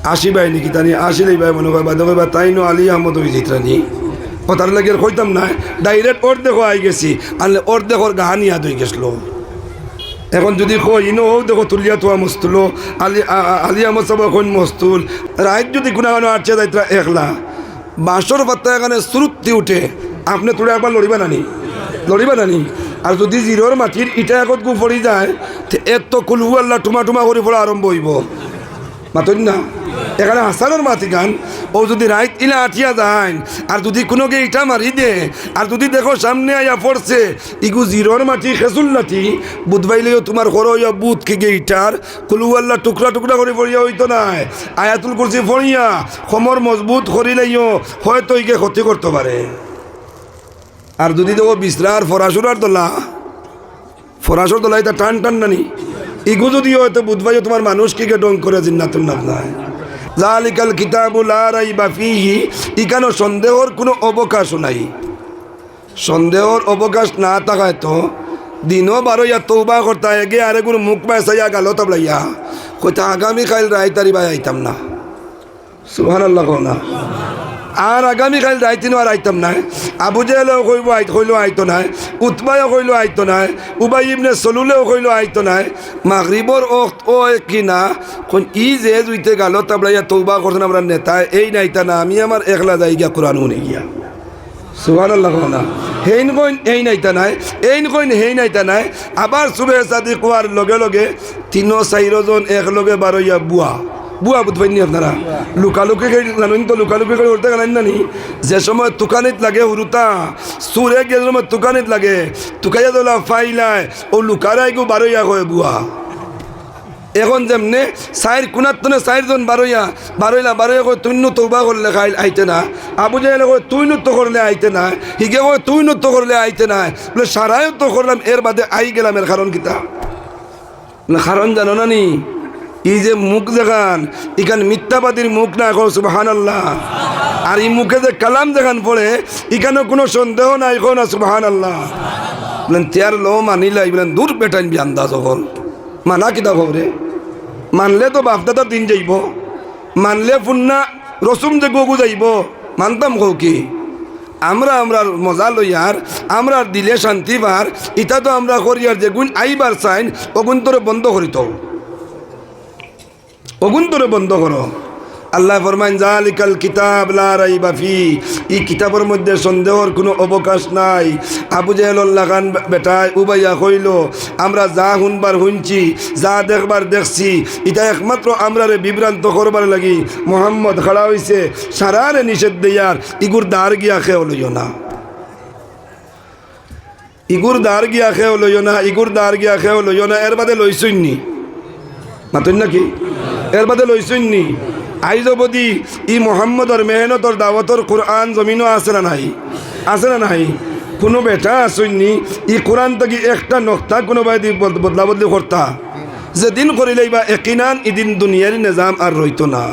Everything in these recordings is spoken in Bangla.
আসি ভাই নাকি তানি আসিলেই ভাই মনে হয় বাদে কইবা তাই নো আলী আহমদ হয়ে যেতানি ও তার লাগে কইতাম না ডাইরেক্ট অর্ধেক আই গেছি আনলে অর্ধেকর গাহানি আদ হয়ে গেছিল এখন যদি কই ইনো দেখো তুলিয়া তোয়া মস্তুলো আলী আহমদ সাহেব এখন মস্তুল রাইত যদি গুণাগানো আটছে যাইতরা একলা বাঁশর পাত্তা এখানে শ্রুতি উঠে আপনি তোরা একবার লড়িবা নানি আর যদি জিরোর মাটির ইটা একত গু পড়ি যায় এত কুলহু আল্লাহ টুমা টুমা করে পড়া আরম্ভ হইব মাতন না এখানে হাসানোর মাটি গান ও যদি রাইত ইলা আঠিয়া যায় আর যদি কোনোকে ইটা মারি দে আর যদি দেখো সামনে আয়া পড়ছে ইগু জিরোর মাটি খেসুল লাঠি বুধবাইলেও তোমার ঘর হইয়া বুধ কে ইটার কুলহু আল্লাহ টুকরা টুকরা করে পড়িয়া হইতো নাই আয়াতুল কুরসি পড়িয়া খমর মজবুত করিলেও হয়তো ইকে ক্ষতি করতে পারে আর যদি দেখো বিশ্রার ফরাসুরার দোলা এটা টান টান নানি ইগু যদি হয়তো বুধবাই তোমার মানুষ কি ডং করে জিন্নাতুন নাম নাই জালিকাল কিতাবুল লা রাইবা ফীহি ইকানো সন্দেহর কোনো অবকাশ নাই সন্দেহর অবকাশ না থাকায় তো দিনও বারো ইয়া তৌবা করতে এগে আরে কোনো মুখ পাইসাইয়া গালো তাবলাইয়া কইতা আগামীকাল রাইতারি ভাই আইতাম না সুবহানাল্লাহ না আর আগামীকাল রাইতিনও আর আইতাম নাই আবু জেহেলেও কইলেও আইতো নাই উতবাইও কইলেও আইতো নাই উবাই ইবনে সলুলেও কইলেও আইতো নাই মাগরিবর ও কি না কোন ই যে জুইতে গালো তাবলাইয়া তৌবা করছেন আমরা নেতায় এই নাইতা না আমি আমার একলা যাই গিয়া কোরআন শুনে গিয়া সুবহানাল্লাহ না হেইন কইন এই নাইতা নাই এইন কইন হেই নাইতা নাই আবার সুবে সাদিক হওয়ার লগে লগে তিনো চাইরজন একলগে বারইয়া বুয়া বুধ পাইনি আপনারা লুকালুকি জানেন তো লুকালুকি করে উঠতে গেলেন নানি যে সময় তুকানিত লাগে হুরুতা সুরে যে সময় তুকানিত লাগে তুকাইয়া তোলা ফাইলায় ও লুকারাই গো বারইয়া কয় বুয়া এখন যেমনে সাইর কুনাত্তনে চারজন বারইয়া কয় তুই তৌবা করলে খাই আইতে না আবু জাহেলে কয় তুই নুত্য করলে আইতে না হিগে কয় তুই নুত্য করলে আইতে না বলে সারাই তো করলাম এর বাদে আই গেলাম এর কারণ কিতা বলে কারণ জানো না নি এই যে মুখ দেখান এখান মিথ্যাবাদীর মুখ না এখন সুবহানাল্লাহ আর এই মুখে যে কালাম দেখান পড়ে এখানে কোনো সন্দেহ নাই এখন না সুবহানাল্লাহ বলেন তেয়ার লো মানিলাই বলেন দূর বেটাইন বি আন্দাজ হল মানা কিতা খবরে মানলে তো বাপদাদার দিন যাইব মানলে ফুন্না রসুম যে গগু যাইব মানতাম কৌ কি আমরা মজা লইয়ার আমরা দিলে শান্তি বার ইটা তো আমরা করিয়ার যে গুণ আইবার চাইন অগুণ তোরে বন্ধ করিত অগুণ তোরে বন্ধ করো আল্লাহ ফরমাইন জালিকাল কিতাব লা রাইবা ফি এই কিতাবের মধ্যে সন্দেহর কোনো অবকাশ নাই আবু জেহেলুল্লাহ খান বেটায় উবাইয়া কইল আমরা যা শুনবার শুনছি যা দেখবার দেখছি এটা একমাত্র আমরারে বিভ্রান্ত করবার লাগি মোহাম্মদ খাড়া হইছে সারারে নিষেধ দেয়ার ইগুর দার গিয়া খেও লইও না ইগুর দার গিয়া খেও লইও না ইগুর দার গিয়া খেও লইও না এর বাদে লইছইনি মাতুন নাকি এর বাদে লইছইনি আইজবদি ই মোহাম্মদর মেহনতর দাওয়াতর কোরআন জমিনও আছে না নাই কোনো বেটা আসইনি ই কোরআন থেকে একটা নকতা কোনো বাইদি বদলা বদলি করতা যেদিন করিলেই বা একিনান ইদিন দুনিয়ার নিজাম আর রইতো না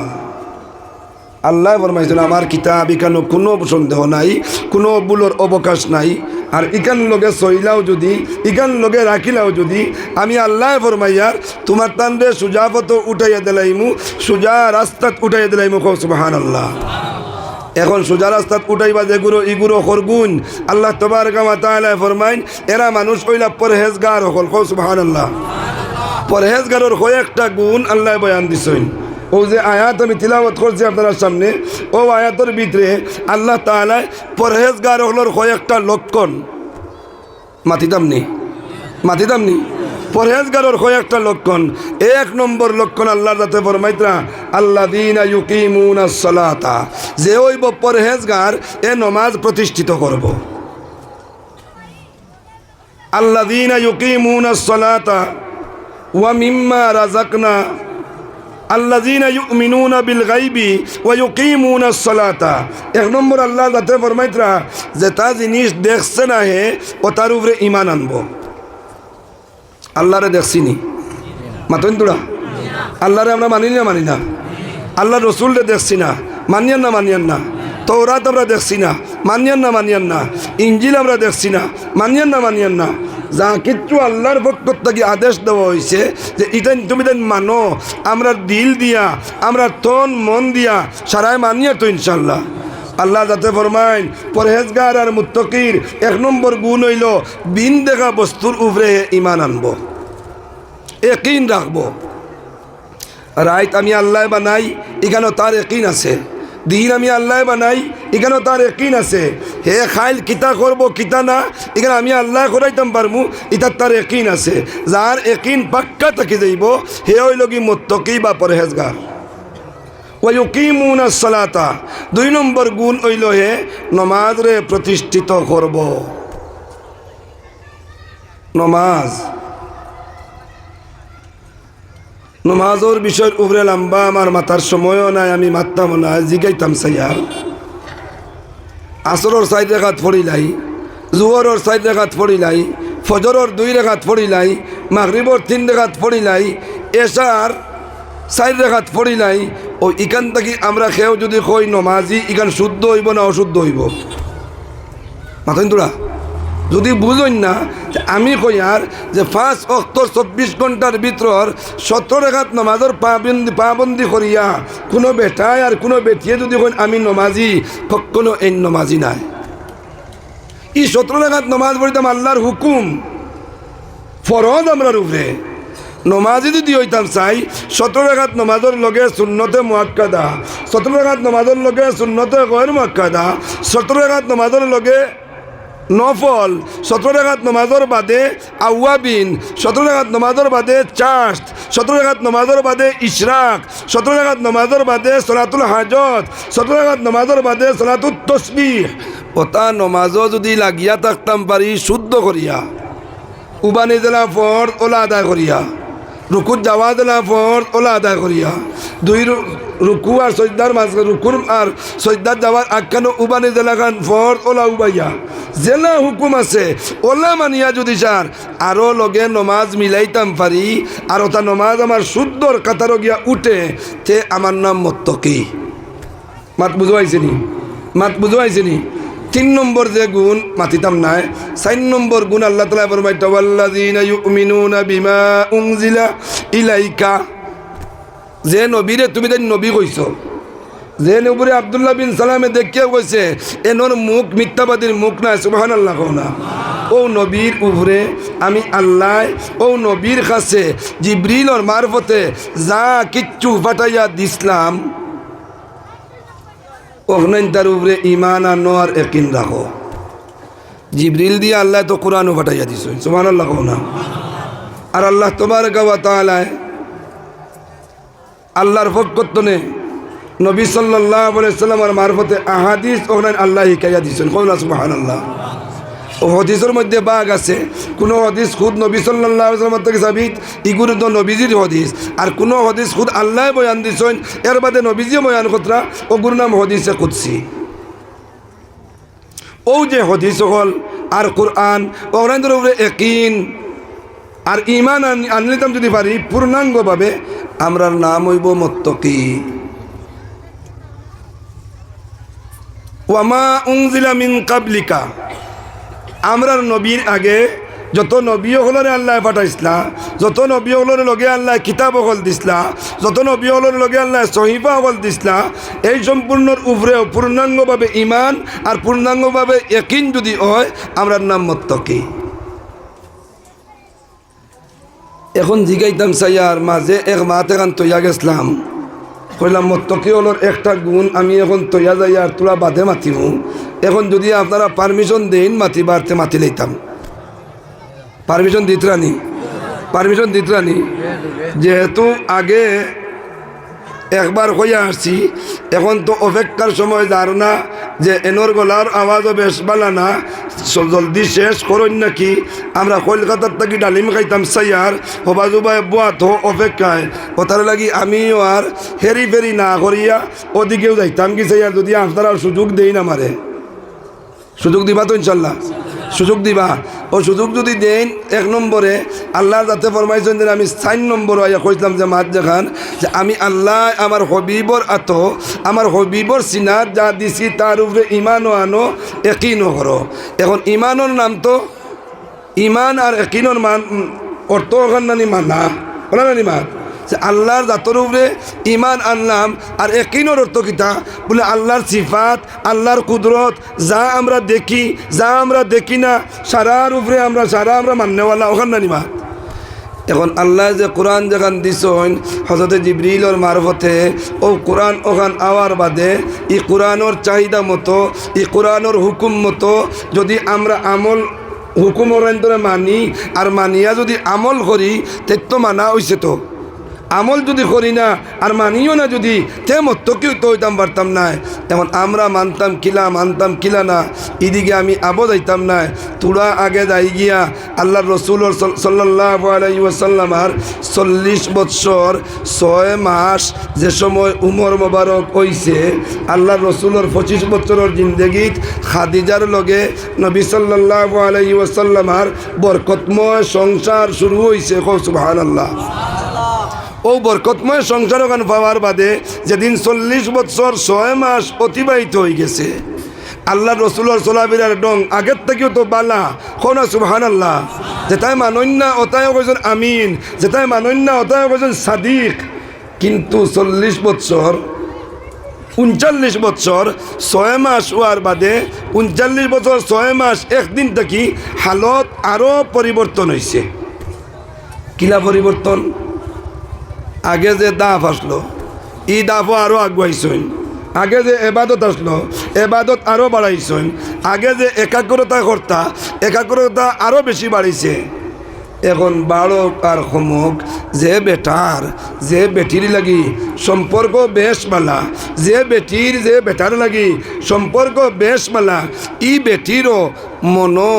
আল্লাহ ফরমাইছেন আমার কিতাব এখানে কোনো সন্দেহ নাই কোনো ভুলের অবকাশ নাই আর ইকান লগে সইলাও যদি ইকান লগে রাখিলাও যদি আমি আল্লাহ ফরমাইয়ার তোমার তানরে সুজাফত উঠাইয়া দিলাইমু সুজা রাস্তাত উঠাইয়া দিলাইমু সুবহানাল্লাহ এখন সোজা রাস্তাত উঠাইবা যেগুলো ইগুলো খরগুন আল্লাহ তাবারকা ওয়া তাআলা ফরমাইন এরা মানুষ হইলা পরহেজগার হল সুবহানাল্লাহ পরহেজগারের কয়েকটা গুণ আল্লাহ বয়ান দিছেন ও যে আয়াত আমি তিলাওয়াত করছি আপনার সামনে ও আয়াতের ভিতরে আল্লাহ তাআলা পরহেজগার হলোর কয়েকটা লক্ষণ মাতিতাম নি পরহেজগারের কয়েকটা লক্ষণ এক নম্বর লক্ষণ আল্লাহর যাতে ফরমাইতরা আল্লাযীনা ইউকিমুনাস সালাতা যে হইব পরহেজগার এ নমাজ প্রতিষ্ঠিত করব আল্লাযীনা ইউকিমুনাস সালাতা ওয়া মিম্মা রাযাকনা আল্লাযীনা ইউমিনুনা বিল গায়বি ওয়া ইউকিমুনাস সালাতা এক নম্বর আল্লাহ যাতে ফরমাইতরা যে তা জিনিস দেখছে না হে ও তার উপরে ঈমান আনবো আল্লাহরে দেখছিনি মাতন তোরা আল্লাহরে আমরা মানি না আল্লাহর রসুলরে দেখছি না মানিয়ান না তওরাত আমরা দেখছি না মানিয়ান না ইনজিল আমরা দেখছি না মানিয়ান না যা কিচ্ছু আল্লাহর পক্ষ থেকে আদেশ দেওয়া হয়েছে যে এটা তুমি দেন মানো, আমরা দিল দিয়া আমরা তন মন দিয়া সারাই মানিয়া তো ইনশাল্লাহ। আল্লাহ যাতে ফরমাইন পরহেজগার আর মুত্তাকির 1 নম্বর গুণ হইল বিন দেখা বস্তুর উপরে ইমান আনবো, ইয়াকিন রাখবো। রাইত আমি আল্লাহ বানাই, এখানেও তার ইয়াকিন আছে। দিন আমি আল্লাহ বানাই, এখানেও তার ইয়াকিন আছে। হে খাইল কিতা করবো কিতা না, এখানে আমি আল্লাহ করাইতাম পারবো, এটার তার ইয়াকিন আছে। যার ইয়াকিন পাক্কা থাকি যাইব হে হইল কি মুত্তাকি বা পরহেজগার। ওয়ায়ুকিমুনাস সালাতা 2 নম্বর গুণ হইল হে নমাজ রে প্রতিষ্ঠিত করব। নমাজের বিষয়ের উপরে লম্বা আমার মাথার সময়ও নাই, আমি মারতাম না, জিগাইতাম সাইয়ার। আসরের 4 রাকাত পড়িলাই, জোহরের 4 রাকাত পড়িলাই, ফজরের 2 রাকাত পড়িলাই, মাগরিবের 3 রাকাত পড়িলাই, এশার 4 রাকাত পড়িলাই। ও ইখান থেকে আমরা খেয়েও যদি কই নমাজি, ইখান শুদ্ধ হইব না অশুদ্ধ হইব? মাথা তোরা যদি বুঝুন না, আমি কই আর যে 5 ওয়াক্ত 24 ঘন্টার ভিতর 17 রাকাত নমাজের পাবন্দি করিয়া কোনো বেটায় আর কোনো বেটিয়ে যদি কই আমি নমাজি, কখনো এই নমাজি নাই। এই 17 রাকাত নমাজ পড়িতাম আল্লাহর হুকুম, ফরজ আমরার উপরে। নমাজি যদি হইতাম চাই 17 রাকাত নমাজের লগে সুন্নতে মুআক্কাদা, 17 রাকাত নমাজের লগে সুন্নতে গয়র মুআক্কাদা, 17 রাকাত নমাজের লগে নফল, 17 রাকাত নমাজের বাদে আওয়াবিন, 17 রাকাত নমাজের বাদে চাষ্ট, 17 রাকাত নমাজের বাদে ইশরাক, 17 রাকাত নমাজের বাদে সলাতুল হাজত, 17 রাকাত নমাজের বাদে সলাতুত তসবিহ। ওটা নমাজও যদি লাগিয়া থাকতাম পারি শুদ্ধ করিয়া, উবানি জেলা ফর ওলা আদায় করিয়া, রুকুর যাওয়া জেলা ফর ওলা আদায় করিয়া, 2 রুকু আর সজদার মাঝ রুকুর আর সজদার যাওয়ার আখ্যানো উবানি জেলা খান ফর ওলা উবাইয়া জেলা হুকুম আছে ওলা মানিয়া যদি চার আরও লগে নমাজ মিলাইতাম পারি, আর ওটা নমাজ আমার শুদ্ধর কাতারও গিয়া উঠে, তে আমার নাম মুত্তাকি। মাত বুঝাইছেনি? মাত বুঝাইছেনি? 3 নম্বর যে গুণ মাতিতাম নাই, 4 নম্বর গুণ আল্লাহ তাআলা ফরমাইতা ওয়াল্লাযীনা ইউমিনুনা বিমা উনজিলা ইলাইকা। যে নবীরে তুমি তাই নবী কইছো, যে নবীরে আব্দুল্লাহ বিন সালামে দেখিয়া কইছে এনর মুখ মিথ্যাবাদীর মুখ নাই, সুবহানাল্লাহ কও না। ও নবীর উপরে আমি আল্লাহ ও নবীর কাছে জিবরিলর মারফতে যা কিচ্ছু পাঠাইয়া দিসলাম, ওখানে তার উপরে ইমান আনো আর ইয়াকিন রাখো। জিবরিল দিয়ে আল্লাহ তো কোরআনও পাঠাইয়া দিছ, সুবহানাল্লাহ কও না। আর আল্লাহ তাবারকা ওয়া তাআলা আল্লাহর ফকতনে নবী সাল্লাল্লাহু আলাইহি সাল্লামের মারফতে আহাদিস ওখানে আল্লাহ শিখাইয়া দিছেন, কও না সুবহানাল্লাহ। ও হদিসের মধ্যে বাঘ আছে, কোনো হদিস খুদ নবী সাল্লাল্লাহু আলাইহি ওয়াসাল্লাম থেকে সাবিত, ইগুলো তো নবীজির হদিস। আর কোনো হদিস খুদ আল্লাহ বয়ান দিছেন, এর বাদে নবীজিও বয়ান কতরা, ওগুলোর নাম হদিসে কুদসি। ও যে হদিস হল আর কোরআন ওখানের উপরে ইয়াকিন আর ইমান আনলিতাম যদি পারি পূর্ণাঙ্গভাবে, আমরার নাম হইব মুত্তাকি। ওয়ামা উনজিলা মিন কাবলিকা, আমরার নবীর আগে যত নবী হলরে আল্লাহ পাঠাইছিলা, যত নবী হলরে লগে আল্লাহ কিতাব হল দিসলা, যত নবী হলরে লগে আল্লাহ সহিফা হল দিসলা, এই সম্পূর্ণর উপরেও পূর্ণাঙ্গভাবে ইমান আর পূর্ণাঙ্গভাবে ইয়াকিন যদি হয়, আমরার নাম মুত্তাকি। এখন জিগাইতাম সাইয়ার মাঝে এক মাত এখন তৈয়া গেছিলাম, কইলাম মুত্তাকি হলোর একটা গুণ আমি এখন তৈয়া যাই আর তোরা বাদে মাতিব। এখন যদি আপনারা পারমিশন দেন মাতি বাড়তে মাতি লইতাম, পারমিশন দিতরানি, পারমিশন দিতরানি। যেহেতু আগে একবার হইয়া আসছি, এখন তো অপেক্ষার সময় যার না যে এনর গলার আওয়াজও বেশ বালা না, জলদি শেষ করুন নাকি। আমরা কলকাতার থাকি ডালিম খাইতাম সাইয়ার হবাজুবাই বুয়াত অপেক্ষায়, ওটার লাগি আমিও আর হেরি ফেরি না করিয়া ওদিকেও যাইতাম কি সাইয়ার, যদি আপনারা সুযোগ দেই না মারে। সুযোগ দিবা তো ইনশাল্লাহ, সুযোগ দিবা। ও সুযোগ যদি দেন 1 নম্বরে আল্লাহ যাতে ফরমাইছেন যে আমি 4 নম্বর আইয়া কইলাম যে মাত দেখান যে আমি আল্লাহ আমার হবিবর আতো আমার হবিবর সিনার যা দিছি তার উপরে ইমানও আনো ইয়াকিনও করো। এখন ইমানের নাম তো ইমান আর একিনর মান অর্থ ওখানে মানা ওলা নানি মান যে আল্লাহর জাতর উপরে ইমান আনলাম আর একিনর অর্থ কিতা বলে আল্লাহর সিফাত আল্লাহর কুদরত যা আমরা দেখি যা আমরা দেখি না সারার উপরে আমরা মান্যওয়ালা ওখানে নানি মান। এখন আল্লাহ যে কোরআন যেখান দিছেন হযরত জিবরিলর মারফতে ও কোরআন ওখান আওয়ার বাদে ই কোরআনর চাহিদা মতো ই কোরআনর হুকুম মতো যদি আমরা আমল হুকুমর অন্তরে মানি আর মানিয়া যদি আমল করি তে তো মানা হইছে তো আমল যদি করি না আর মানিও না যদি তে মতো কেউ তো হইতাম পারতাম না। এখন আমরা মানতাম কিলা না এদিকে আমি আবো যাইতাম না তোরা আগে যাই গিয়া আল্লাহ রসুল সাল্লাল্লাহু আলাইহি ওয়াসাল্লামার 40 বৎসর 6 মাস যে সময় উমর মোবারক হইছে আল্লাহ রসুলের 25 বৎসরের জিন্দগিত খাদিজার লগে নবী সাল্লাল্লাহু আলাইহি ওয়াসাল্লামার বরকতময় সংসার শুরু হইছে সুবহানাল্লাহ। ও বরকতময় সংসার ওখান পাওয়ার বাদে যেদিন 40 বৎসর 6 মাস অতিবাহিত হয়ে গেছে আল্লাহ রসুলের চলাফেরার ডং আগের থেকেও তো বালা কোনা সুবহানাল্লাহ। যেটাই মানন্যা ওটাইও কইছেন আমিন, যেটাই মানন্যা ওটাইও কইছেন সাদিক। কিন্তু 40 বৎসর 39 বৎসর 6 মাস হওয়ার বাদে 39 বছর 6 মাস একদিন থেকে হালত আরও পরিবর্তন হয়েছে। কিলা পরিবর্তন? আগে যে দাফ আসলো ই দাফও আরও আগুয়াইছেন, আগে যে এবাদত আসলো এবাদত আরও বাড়াইছেন, আগে যে একাগ্রতা আরও বেশি বাড়িছে। এখন বাড়ক আর কমক যে বেটির লাগি সম্পর্ক বেশ মালা, যে বেটার লাগি সম্পর্ক বেশ মালা ই বেটিরও মনো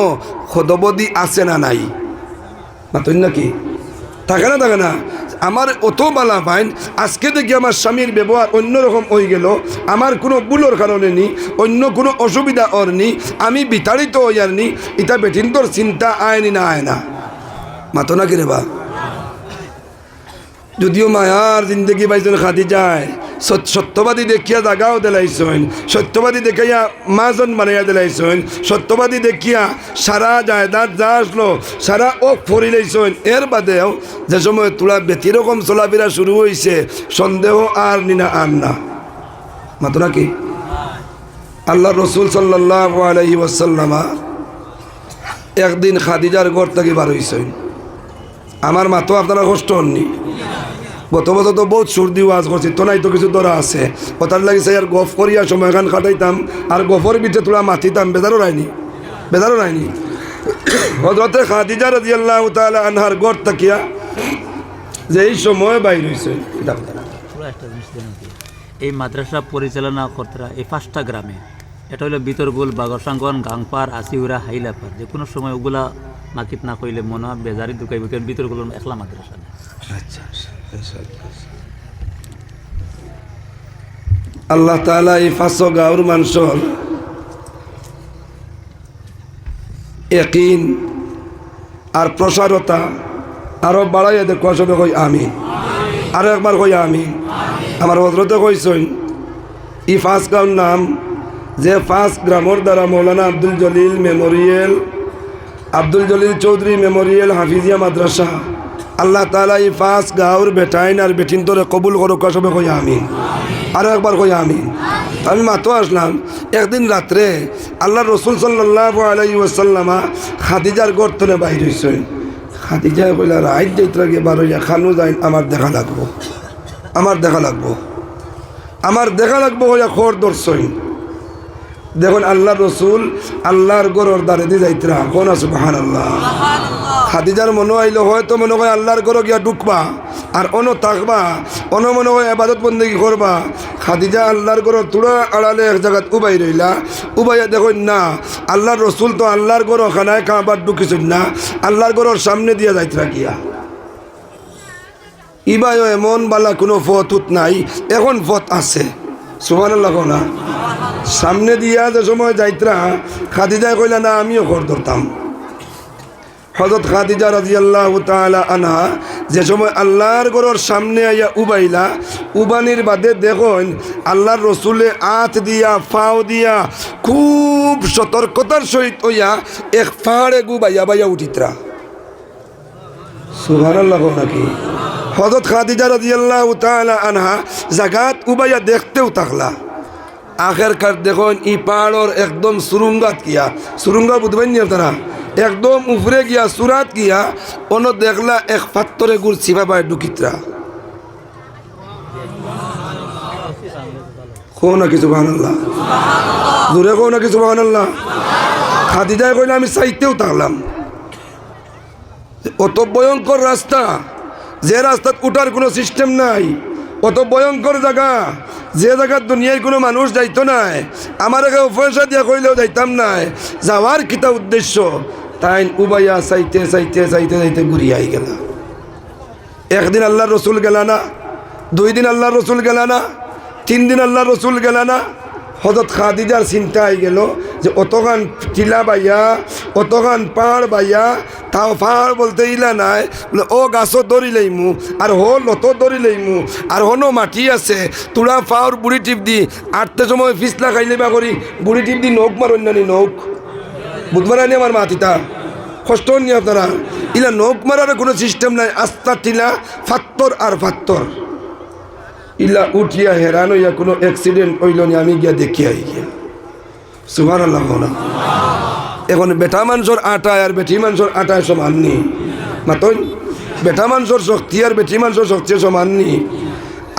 খদবদি আছে না নাই মাতন নাকি থাকে না আমার অত বালা পাইন আজকে দেখি আমার স্বামীর ব্যবহার অন্যরকম হয়ে গেল, আমার কোনো ভুলোর কারণে নি, অন্য কোনো অসুবিধা ওর নি, আমি বিতাড়িত হই আর নি, এটা বেটিন্তর চিন্তা আয়নি না আয় না মাতো না কিরে বা। যদিও মায়ার জিন্দগি পাইছেন খাদিজায় সত্যবাদী দেখিয়া জাগাও দিলাইছেন, সত্যবাদী দেখাইয়া মাজন বানাইয়া দিলাইছেন, সত্যবাদী দেখিয়া সারা জায়দাত যা আসলো সারা ওক ফরিলাইছেন। এর বাদেও যে সময় তোলা ব্যতিরকম চলাফেরা শুরু হয়েছে সন্দেহ আর নিনা আর না মাতো নাকি। আল্লাহ রসুল সাল্লাল্লাহু আলাইহি ওয়াসাল্লামা একদিন খাদিজার ঘর থেকে বার হইছেন। আমার মাতো আপনারা কষ্ট হননি, গত বছর তো বহুত সর্দি ওয়াজ করছি তো নাই তো কিছু ধরা আছে ওটার লাগিছে আর গফ করিয়া সময় এখান কাটাইতাম আর গফর ভিতরে তোলা মাতিতাম বেদারও রায়নি হযরতে খাদিজা রাদিয়াল্লাহু তাআলা আনহার ঘর তাকিয়া যে এই সময় বাইর হইছে। এই মাদ্রাসা পরিচালনা কর্তারা এই 5টা গ্রামে, এটা হলো বিতরগুল, বাগরসাঙ্গন, গাংপার, আসিউরা, হাইলাপার। যে কোনো সময় ওগুলা মাকিত না কইলে মনে হয় বেজারি ঢুকাইব, কারণ বিতরগুলো একলা মাদ্রাসা না। আল্লাহ তাআলা এই 500 গাঁওর মানুষের ইয়াকিন আর প্রসারতা আরো বাড়াইয়া দেখো সবে কই আমিন, আরো একবার কই আমিন। আমার হযরতে কইছেন এই 5 গাঁওর নাম যে 5 গ্রামের দ্বারা মৌলানা আব্দুল জলিল চৌধুরী মেমোরিয়াল হাফিজিয়া মাদ্রাসা আল্লাহ তাআলা এই 5 গাঁওর বেটাইন আর বেটিন তোরে কবুল করুক সবে কই আমিন, আরো একবার কই আমিন। আমি মাতো আসলাম একদিন রাত্রে আল্লাহ রসুল সাল্লাল্লাহু আলাইহি ওয়াসাল্লামা খাদিজার ঘর থেকে বাইর হইছেন। খাদিজা কইলা রাইত যাইত্রা গিয়ে বার হইয়া খানু যাই আমার দেখা লাগবো হইয়া খোর ধরছেন। দেখুন আল্লাহ রসুল আল্লাহর ঘরের দ্বারে দিয়ে যাইত্রা কোন সুবহানাল্লাহ। খাদিজার মনে আইলো হয়তো মনে হয় আল্লাহর ঘরে গিয়া ঢুকবা আর থাকবা মনে হয় ইবাদত বন্দেগী করবা। খাদিজা আল্লাহর ঘর তুড়া আড়ালে এক জায়গাত উবাই রইলা, উবাইয়া দেখুন না আল্লাহর রসুল তো আল্লাহর ঘর খানায় কাবার ঢুকিছেন না, আল্লাহর ঘরের সামনে দিয়া যাইত্রা গিয়া। ইবাইও এমন বালা কোনো ফতুত নাই, এখন ফত আছে সুবহানাল্লাহ না। সামনে দিয়া যে সময় যাইত্রা খাদিজা কইলা না আমিও ঘর ধরতাম। হযরত খাদিজা রাদিয়াল্লাহু তাআলা আনহা যে সময় আল্লাহর ঘরের সামনে আইয়া উবাইলা, উবানির বাদে দেখুন আল্লাহর রসুলে আত দিয়া ফাও দিয়া খুব সতর্কতার সহিত হইয়া এক ফাড়ে গুবাইয়া বাইয়া উঠিত্রা। সুবহানাল্লাহ নাকি? হযরত খাদিজা রাদিয়াল্লাহু তাআলা আনহা জাগাত উবাইয়া দেখতেও থাকলা। আখেরকার দেখুন ই পাহাড়ের একদম সুরঙ্গাত গিয়া, সুরঙ্গা বুঝবেন নি আপনারা, একদম উপরে গিয়া সুরাত গিয়া অন্য দেখলা এক পাত্তরে গুড় ছিপা পায় ঢুকিত্রা। কো নাকি সুবহানাল্লাহ? জোরে কো নাকি সুবহানাল্লাহ? খাদিজায় কইলে আমি চাইতেও থাকলাম। অত ভয়ঙ্কর রাস্তা, যে রাস্তাত উঠার কোনো সিস্টেম নাই, অত ভয়ঙ্কর জায়গা, যে জায়গার দুনিয়ায় কোনো মানুষ যাইতো নাই, আমার আগে পয়সা দিয়ে কইলেও যাইতাম নাই, যাওয়ার কিতা উদ্দেশ্য, তাই উবাইয়া চাইতে চাইতে চাইতে চাইতে ঘুরিয়াই গেল। একদিন আল্লাহ রসুল গেল না, 2 দিন আল্লাহ রসুল গেল না, 3 দিন আল্লাহ রসুল গেল না। হযরত খাদিজার চিন্তা হয়ে গেল যে অতখান টিলা বাইয়া, অতখান পাহাড় বাইয়া, তাও পাহাড় বলতে ইলা নাই, বলে ও গাছও দড়ি লইমু আর হো লত দড়ি লইমু আর হনো মাটি আছে, তোরা পাওয়ার বুড়ি টিপ দি আটতে সময় ফিসলা খাইলে বা করি বুড়ি টিপ দি নৌক মার অন্যানি নৌক বুধবার আনি আমার মাতিতা কষ্ট নিয়ে আপনারা ইলা নৌক মারার কোনো সিস্টেম নাই, আস্তা টিলা ফাত্তর আর ফাত্তর ইলা উঠিয়া হেরান হইয়া কোনো অ্যাক্সিডেন্ট হইল নি, আমি গিয়া দেখিয়া গিয়া। সুবহানাল্লাহ না? এখন বেটা মানুষের আটায় আর বেটি মানুষের আটায় সমান নি, মাতন বেটা মানুষের শক্তি আর বেটি মানুষের শক্তি সমান নি।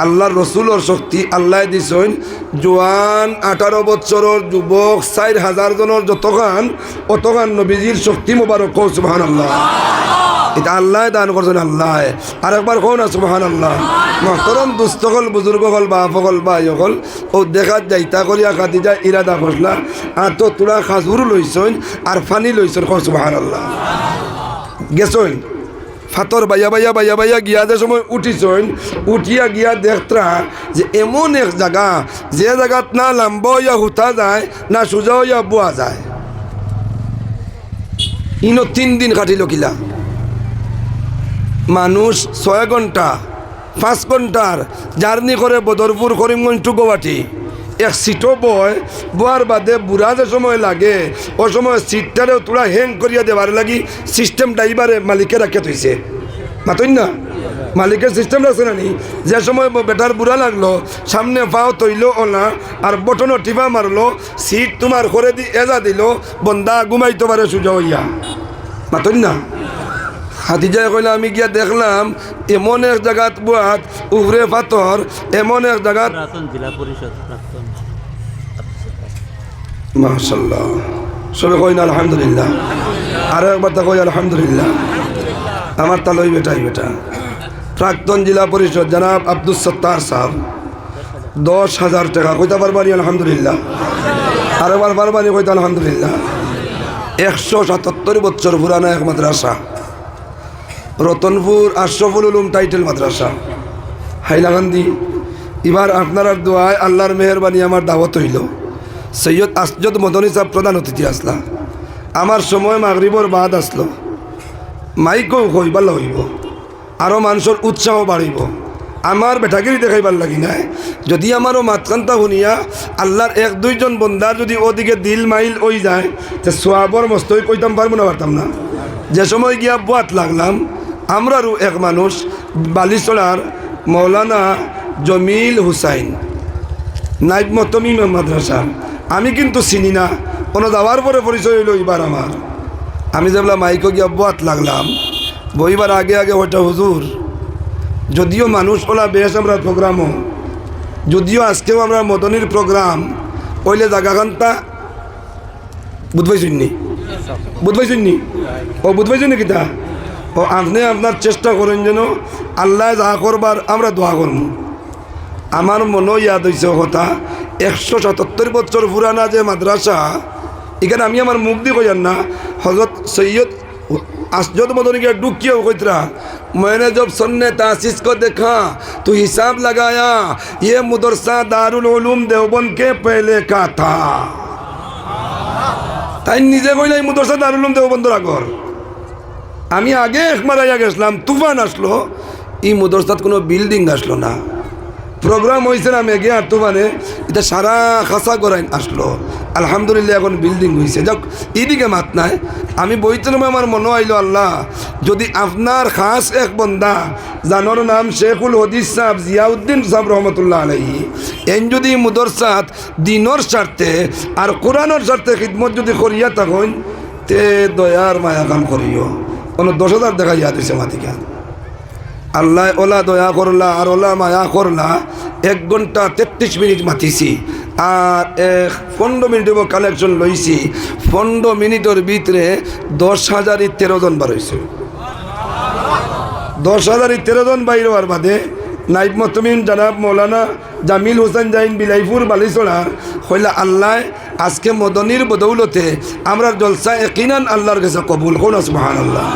আল্লাহর রসুলের শক্তি আল্লাহ দিছেন জোয়ান 18 বছরের যুবক 4000 জনের যতখান অতখান নবীজির শক্তি মোবারক। সুবহানাল্লাহ, এটা আল্লাহ দান করছেন আল্লাহ। আর একবার কো না সুবহানাল্লাহ। মহতরম দুস্থ হল, বুজুর্গ হল, বাপ হল, ভাই হল, ও দেখাত যাইতা করিয়া খাদিজা ইরাদা করলা আর তো তোরা খাজুর লইছন আর ফানি লইছন। কো সুবহানাল্লাহ। গেছন ফাতর বাইয়া বাইয়া বাইয়া বাইয়া গিয়া যে সময় উঠিছন, উঠিয়া গিয়া দেখতরা যে এমন এক জায়গা, যে জায়গাত না লম্বা হইয়া হুতা যায় না সোজা হইয়া বোয়া যায়। ইনো 3 দিন কাটিল কিলা। মানুষ 6 ঘন্টা 5 ঘন্টার জার্নি করে বদরপুর করিমগঞ্জ টু গুয়াহাটি, এক সিটও বয়, বোয়ার বাদে বুড়া যে সময় লাগে ও সময় সিটটারেও তোরা হ্যাং করিয়া দেবার লাগি সিস্টেম ড্রাইভারে মালিকে রাখে থইছে। মাতই না, মালিকের সিস্টেম রাখছে না নি? যে সময় বেটার বুড়া লাগলো, সামনে পাও তৈল ওনা আর বটনও টিপা মারলো, সিট তোমার করে দি এজা দিল, বন্দা ঘুমাইতে পারে সোজা হইয়া। মাতই না? খাদিজায় কইলা আমি গিয়া দেখলাম এমন এক জায়গাত বুয়াত উপরে পাথর, এমন এক জায়গাত। জেলা পরিষদ প্রাক্তন। মাশাআল্লাহ, সবে কই না আলহামদুলিল্লাহ। আরো একবার তা কই আলহামদুলিল্লাহ। আমার তালই বেটাই বেটা প্রাক্তন জেলা পরিষদ জনাব আব্দুল সত্তার সাহেব 10,000 টাকা কইতে পারবানি আলহামদুলিল্লাহ। আর একবার পারবানি কইতে আলহামদুলিল্লাহ। 177 বছর পুরানা এক মাদ্রাসা, রতনপুর আশরাফুল উলুম টাইটেল মাদ্রাসা, হাইলাকান্দি। এবার আপনার দোয়ায় আল্লাহর মেহরবানি আমার দাওয়াত হইল। সৈয়দ আসজদ মদনী সাহেব প্রধান অতিথি আসলা। আমার সময় মাগরিবর বাদ আসলো। মাইকও হইবার হইব, আরও মানুষের উৎসাহ বাড়িব। আমার বেটাগিরি দেখাইবার লাগি নাই। যদি আমারও মাতকান্তা শুনিয়া আল্লাহর 1-2 জন বন্দার যদি ওদিকে দিল মাইল ওই যায়, তো সোয়াবর মস্তই কইতাম পারবো না, পারতাম না। যে সময় গিয়া বুয়াত লাগলাম, আমরারও এক মানুষ বালিচড়ার মৌলানা জমিল হুসাইন নাইব মতমি মাদ্রাসা, আমি কিন্তু চিনি না, কোনো যাওয়ার পরে পরিচয় হইল এবার আমার। আমি যেগুলা মাইকো গিয়া বুয়াত লাগলাম, বইবার আগে আগে ওইটা হুজুর, যদিও মানুষ ওলা বেশ আমরা প্রোগ্রামও, যদিও আজকেও আমরা মদনির প্রোগ্রাম ওইলে জায়গাখানটা বুঝবাইছুননি, বুঝবাইছুননি ও বুঝবাইছুনি কিতা ও আপনি আপনার চেষ্টা করেন যেন আল্লাহ যা করবার আমরা দোয়া করব। আমার মনে ইয়াদ হয়েছে কথা 177 বছর পুরানা যে মাদ্রাসা, এখানে আমি আমার মুখ দিয়ে কইয়ার না, হজরত সৈয়দ আসজদ मदनी के डुकियो कोइत्रा मैंने जब सुनने तासीस को देखा तो हिसाब लगाया ये मदरसा दारुल उलूम देवबंद के पहले का था। ताई निजे कइले मदरसा दारुल उलूम देवबंद আগর আমি আগে একমারাইয়া গেছিলাম, তুফান আসলো, এই মদরসাত কোনো বিল্ডিং আসলো না। প্রোগ্রাম হয়েছে না মেঘে আর তুফানে, এটা সারা খাসা করাই আসলো। আলহামদুলিল্লাহ এখন বিল্ডিং হয়েছে। যাক, এইদিকে মাত নাই। আমি বইছিলাম, আমার মনে হইলো আল্লাহ যদি আপনার খাস এক বন্দা জানোর নাম শেখুল হদিস সাহেব জিয়াউদ্দিন সাহেব রহমতুল্লাহ আলাইহি, এন যদি মুদরসাত দিনর স্বার্থে আর কোরআনের স্বার্থে খিদমত যদি করিয়া তখন তে দয়ার মায়া কাম করিও। কোনো 10,000 দেখা ইয়া দিছে মাতিকা। আল্লাহ ওলা দয়া করলা আর ওলা মায়া করলা। 1 ঘন্টা 33 মিনিট মাতিছি আর 15 মিনিট কালেকশন লইছি। 15 মিনিটের ভিতরে 10,013 জন বার হয়েছে। 10,013 জন বাইর হওয়ার বাদে নাইব মতমিন জানাব মৌলানা জামিল হোসেন জাইন বিলাইপুর বালিছড়ার হইলা আল্লাহ আজকে মদনির বদৌলতে আমরা জলসা একিনান আল্লাহর কাছে কবুল করুন। সুবহানাল্লাহ।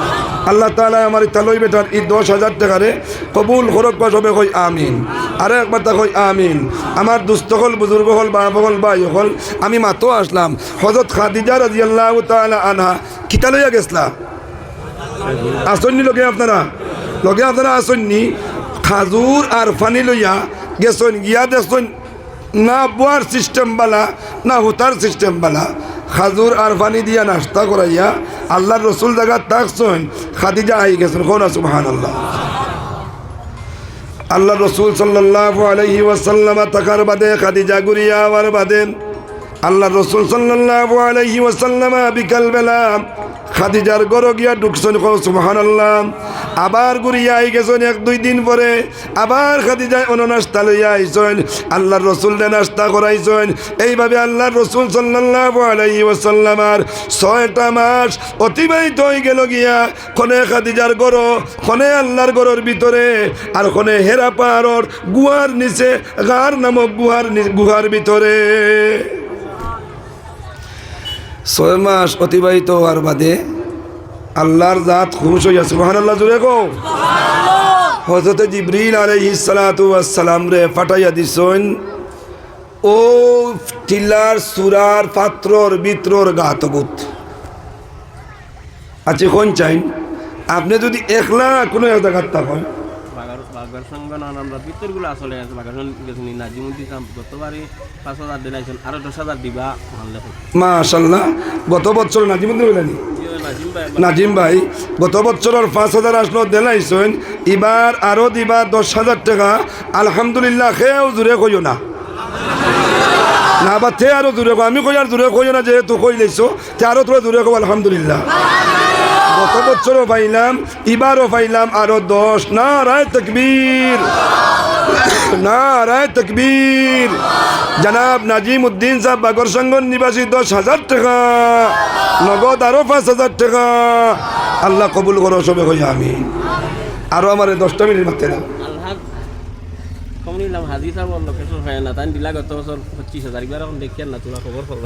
আল্লাহ তাআলা আমার তালই বেটার এই 10,000 টাকারে কবুল করক বা সবে কই আমিন। আরে একবার তা কই আমিন। আমার দুস্থ হল, বুজুর্গ হল, বাপ হল, ভাই হল, আমি মাতো আসলাম। হযরত খাদিজা রাদিয়াল্লাহু তাআলা আনহা কিতা লইয়া গেছলা? আসন্নি লগে আপনারা আসন্নি খাজুর আর ফানি লইয়া গেছেন। গিয়া দেখছেন না বুয়ার সিস্টেম বালা না হুতার সিস্টেম বালা। খাজুর আর পানি দিয়া নাস্তা করাইয়া আল্লাহর রসুল জায়গা থাকছেন। খাদিজা আই গেছেন। কোনা সুবহানাল্লাহ। আল্লাহ রসুল সাল্লাল্লাহু আলাইহি ওয়াসাল্লাম তাকার বাদে খাদিজা গুরিয়া আবার বাদে আল্লাহ রসুল সাল্লাল্লাহু আলাইহি ওয়াসাল্লাম বিকাল বেলা খাদিজার ঘর গিয়া ঢুকছেন। সুবহানাল্লাহ। আবার ঘুরিয়া আই গেছেন 1-2 দিন পরে আবার খাদিজায় নাস্তা লইয়া আইছেন। আল্লাহর রসুল নাস্তা করাইছেন। এইভাবে আল্লাহর রসুল সাল্লাল্লাহু আলাইহি ওয়াসাল্লামার 6টা মাস অতিবাহিত হয়ে গেল গিয়া খনে খাদিজার ঘর, খনে আল্লাহর ঘরের ভিতরে আর খনে হেরা পাহাড়র গুহার নিচে, গার নামক গুহার ভিতরে। 6 মাস অতিবাহিত হওয়ার বাদে আল্লাহর জাত খুশ হইয়া সুবহানাল্লাহ জুড়ে গো হযরত জিবরিল আলাইহিস সালাতু ওয়াস সালাম রে ফাটাইয়া দিছেন ও টিলার সুরার পাত্রর ভিতরর গাতগুত। আচ্ছা কোন চাইন আপনি যদি একলা কোনো এক জায়গা থাকেন বাগার সঙ্গে আমরা ভিতরগুলো আসলে আছে। বাগার সঙ্গে নাজিমুদ্দিন গতবারে 5,000 দিলাইছেন, আরো 10,000 দিবা। মাশাআল্লাহ। গত বছর নাজিমুদ্দিন বলেনি নাজিম ভাই গত বছরের 5,000 আসলো দিলাইছেন, এবার আরো দিবা 10,000 টাকা। আলহামদুলিল্লাহ। খেয়েও জুড়ে কইও না না বা তে আরো দূরে কো। আমি কই আর দূরে কইও না, যেহেতু কই লাইছো তে আরো তোরা দূরে কো। আলহামদুলিল্লাহ। গত বছরও পাইলাম, এবারও পাইলাম আরো 10। নারায়ে তাকবীর, নারায়ে তাকবীর। জনাব নাজিমউদ্দিন সাহেব বাগরসঙ্গন নিবাসী 10,000 টাকা নগদ, আরো 5,000 টাকা। আল্লাহ কবুল করো সবে কই আমিন। আরো আমার 10টা মিনিট মারতে দাও।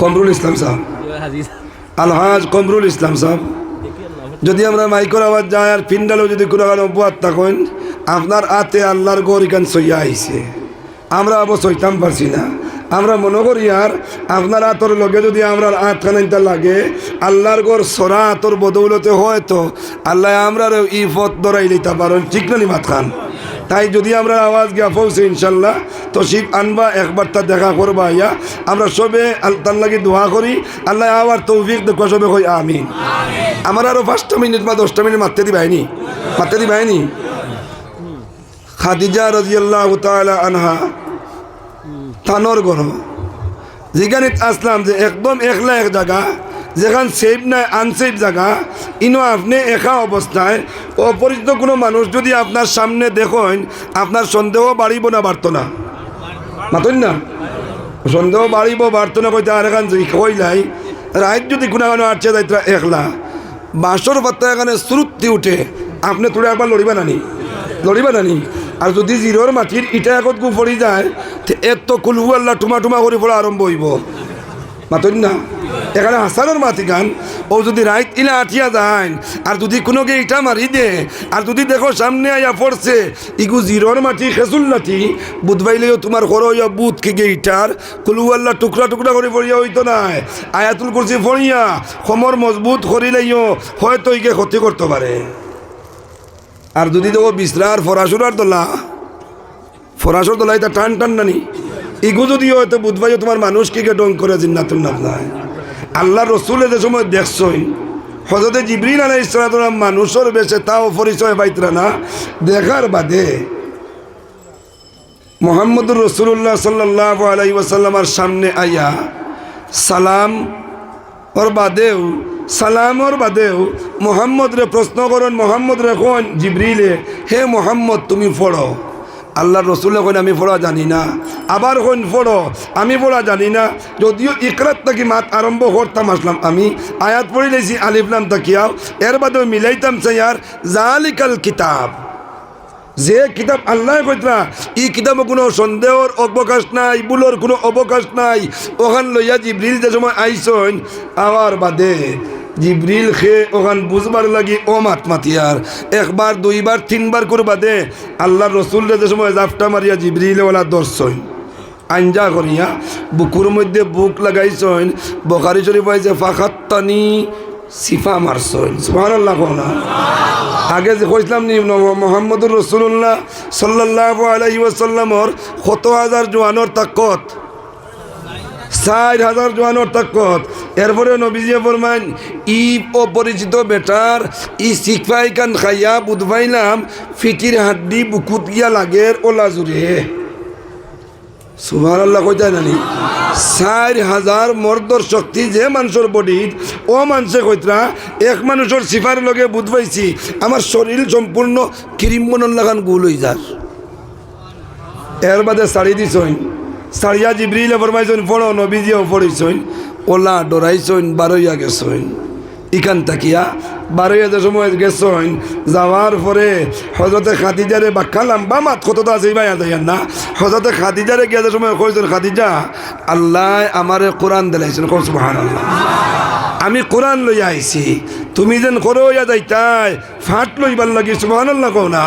কমরুল ইসলাম সাহেব, আলহাজ কমরুল ইসলাম সাহেব, যদি আমরা মাইকর আওয়াজ যায় আর পিন্ডালেও যদি কোনো অপবাদ থাকেন আপনার আতে আল্লাহর গৌর ইকান সইয়া আইছে, আমরা আবার সইতাম পারছি না। আমরা মনে করি আর আপনার আতর লগে যদি আমরা আটখানাইটা লাগে আল্লাহর গড় সরা আতর বদৌলতে হয়তো আল্লাহ আমরা ই পথ ধরাই দিতে পারেন, ঠিক না নি মাত খান? তাই যদি আমরা আওয়াজ গিয়া পৌঁছে ইনশাল্লাহ তো শিব আনবা, একবার তা দেখা করবা। ইয়া আমরা সবে তার লাগে দোয়া করি, আল্লাহ আবার তৌফিক দেখো সবে কই আমিন। আমার আরো 5টা মিনিট বা 10টা মিনিট মারতে দিবাইনি, মারতে দিবাইনি। খাদিজা রাদিয়াল্লাহু তাআলা আনহা থানোর গরম যেখানে আসলাম যে একদম একলা এক জায়গা, যেখান সেফ নাই আনসেফ জায়গা, ইনো আপনি একা অবস্থায় অপরিচিত কোনো মানুষ যদি আপনার সামনে দেখেন আপনার সন্দেহ বাড়িব না বাড়তো না? মাতন না সন্দেহ বাড়িব বাড়তো না কইতে আর এখান কইলাই রাইত যদি কোনো আটছে যাইতে একলা বাঁশর পাত্তা এখানে শ্রুতি উঠে আপনি তোরা একবার লড়িবা নানি, লড়িবা নানি। আর যদি জিরোর মাটির ইটা একত গু পড়ি যায় এত কুলহু আল্লাহ টুমা টুমা করে পড়া আরম্ভ হইব। মাতন না এখানে হাসানোর মাটি গান ও যদি রাইত ইলা আঠিয়া যায় আর যদি কোনোকে ইটা মারি দে আর যদি দেখো সামনে আয়া পড়ছে ইগু জিরোর মাটি খেসুল লাঠি বুধবাইলেও তোমার করো বুধ কে ইটার কুলুয়াল্লা টুকরা টুকরা করে পড়িয়া হইতো নাই আয়াতুল কুরসি পড়িয়া সমর মজবুত করিলেও হয়তো ইকে ক্ষতি করতে পারে। আর যদি দেখো বিশ্রার ফরাসুরার দোলা এটা টান টান নানি ইগু যদি হয়তো বুধবাইও তোমার মানুষকে ডং করে জিন্নাতুল নাফলায়। আল্লাহ রসুলে যে সময় দেখছই হযরতে জিবরিল আলাইহিস সালাম মানুষের বেশে তাও পরিচয় পাইতরা না, দেখার বাদে মুহাম্মদুর রাসূলুল্লাহ সাল্লাল্লাহু আলাইহি ওয়াসাল্লামের সামনে আইয়া সালামর বাদেও মুহাম্মদ রে প্রশ্ন করেন, মুহাম্মদ রে কোন জিবরিলে, হে মুহাম্মদ তুমি পড়ো। আল্লাহ রসুল কোন আমি পড়া জানি না, আবার কোন পড়ো আমি পড়া জানি না। যদিও ইকরাত থাকি মাত আরম্ভ করতাম আসলাম আমি আয়াত পড়ে লেছি আলিফ লাম তাকিয়াও, এর বাদেও মিলাইতাম চাইয়ার জালিকাল কিতাব, যে কিতাব আল্লাহ কইতরা এই কিতাবে কোনো সন্দেহর অবকাশ নাই, ভুলোর কোনো অবকাশ নাই। ওখান লইয়া জিবরিল যে সময় আইসন আবার বাদে জিবরিল খে ওখান বুঝবার লাগি ও মাতিয়ার একবার দুইবার তিনবার করে বাদে আল্লাহ রসুল যে সময় জাফটা মারিয়া জিবরিল ওলা দর্শন আঞ্জা করিয়া বুকুর মধ্যে বুক লাগাইছন। বুখারী শরীফ আইছে ফাখাত্তানি সিফা মারছন, সুবহানাল্লাহ কোনা। আগে যে কইছিলাম নি মুহাম্মদুর রাসূলুল্লাহ সাল্লাল্লাহু আলাইহি ওয়াসাল্লামর ৭০,০০০ জওয়ানোর তাকত, ৬০,০০০ জওয়ানোর তাকত। এরপরে নবীজি ফরমান ই অপরিচিত বেটার ই সিকফাই কান খাইয়া বুধবাইলাম ফিটির হাড্ডি বুকুত গিয়া লাগের ওলা জুড়ে, সুবহানাল্লাহ কইতা জানি। ৬০,০০০ মর্দর শক্তি যে মানুষের বডির ও মানুষে কইতরা এক মানুষের সিফার লগে বুধ পাইছি আমার শরীর সম্পূর্ণ ক্রিম মনন লাগান গুল হয়ে যার। এর বাদে শাড়ি দিছইন, শাড়িয়া জিবরিলে ফরমাইছইন পড়ো, নবীজিও পড়িছইন, ওলা ডরাইছইন বারইয়া গেছইন। ইখান তাকিয়া বারইয়া সময় গেছইন, যাওয়ার পরে হযরতে খাদিজারে বাক্কা লম্বা মাত কতটা আছে ভাইয়া যাইয়ান না, হযরতে খাদিজারে গিয়ে যে সময় কইছেন খাদিজা আল্লাহ আমারে কোরআন দিলাইছেন, কোন সুবহানাল্লাহ। আমি কোরআন লইয়া আইছি, তুমি যেন করো ইয়া যাইতাই ফাট লইবার লাগি, সুবহানাল্লাহ কও না,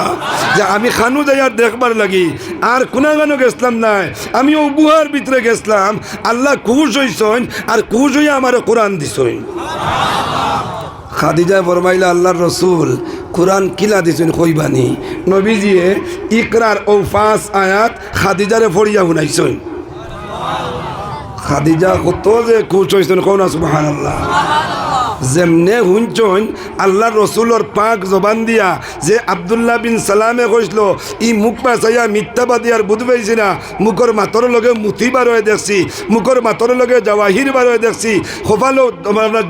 যে আমি খানু যাইয়ার দেখবার লাগি আর কোনাগানো গেছলাম নাই, আমি ও বুহার ভিতরে গেছলাম। আল্লাহ খুশ হইছইন আর খুশ হইয়া আমারে কোরআন দিছইন। খাদিজা ফরমাইলা আল্লাহর রসুল কোরআন কিলা দিছেন কইবানি। নবীজিয়ে ইকরার ও ৫ আয়াত খাদিজারে পড়িয়া শুনাইছইন। খাদিজা কত যে খুশ হইছেন কোন সুবহানাল্লাহ। যেমনে হুঞ্চন আল্লাহ রসুলোর পাক জবান দিয়া যে আব্দুল্লাহ বিন সালামে কইছিল ই মুখ পাচাইয়া মিথ্যাবাদী আর বুধ পাইছি না, মুখর মাতর লগে মুথি বার হয়ে দেখছি, মুখর মাতর লগে জাওয়াহির বার হয়ে দেখছি, খোফালো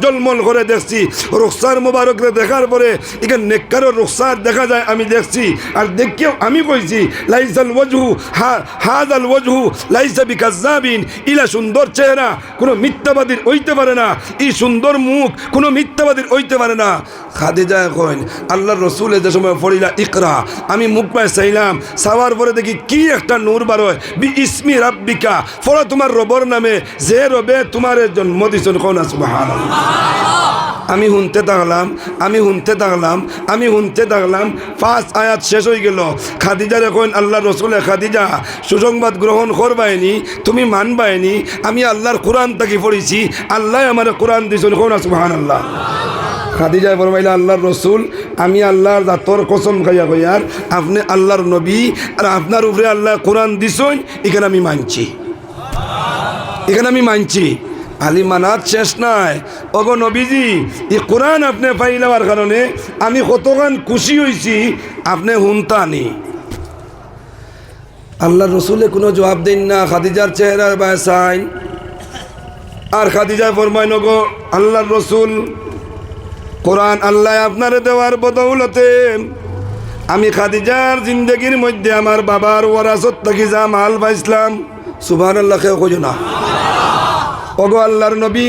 জলমল করে দেখছি। রুখসার মুবারকরে দেখার পরে এখানে নেককারও রুখসার দেখা যায় আমি দেখছি। আর দেখিও আমি কইছি লাইসাল ওয়াজহু হাযাল ওয়াজহু লাইসা বিকাজ্জাবিন, ইলা সুন্দর চেহারা কোনো মিথ্যাবাদীর হইতে পারে না, এই সুন্দর মুখ কোনো মিথ্যাবাদীর হইতে পারে না। খাদিজা কইন আল্লাহর রসুলের যে সময় পড়িলা ইকরা, আমি মুখ পায় চাইলাম, চাওয়ার পরে দেখি কি একটা নূর বার হয়, বি ইসমি রাব্বিকা, পড়ো তোমার রবর নামে যে রবে তোমার জন্ম দিছেন, কোন সুবহানাল্লাহ। আমি শুনতে থাকলাম ৫ আয়াত শেষ হয়ে গেল। খাদিজারে কইন আল্লাহ রসুলে খাদিজা সুসংবাদ গ্রহণ করবাইনি, তুমি মানবাইনি, আমি আল্লাহর কোরআন তাকে পড়েছি, আল্লাহ আমার কোরআন দিছেন, কোন সুবহানাল্লাহ। খাদিজায় ফরমাইলা আল্লাহর রসুল আমি আল্লাহর জাতর কসম খাইয়া কইয়ার আপনি আল্লাহর নবী আর আপনার উপরে আল্লাহ কোরআন দিছেন, এখানে আমি মানছি। আলী মানাত শেষ নাই, ওগো নবীজি এই কোরআন আপনি পাই নেওয়ার কারণে আমি কতখান খুশি হয়েছি আপনি হুনতানি। আল্লাহ রসুলে কোনো জবাব দেন না, খাদিজার চেহারার বাসাইন। আর খাদিজা ফরমাইন গো আল্লাহর রসুল কোরআন আল্লাহ আপনারে দেওয়ার বদৌলতে আমি খাদিজার জিন্দগির মধ্যে আমার বাবার ওয়ারাসত থাকি যা মাল পাইছিলাম, সুবহানাল্লাহ কেউ কইও না। ওগো আল্লাহর নবী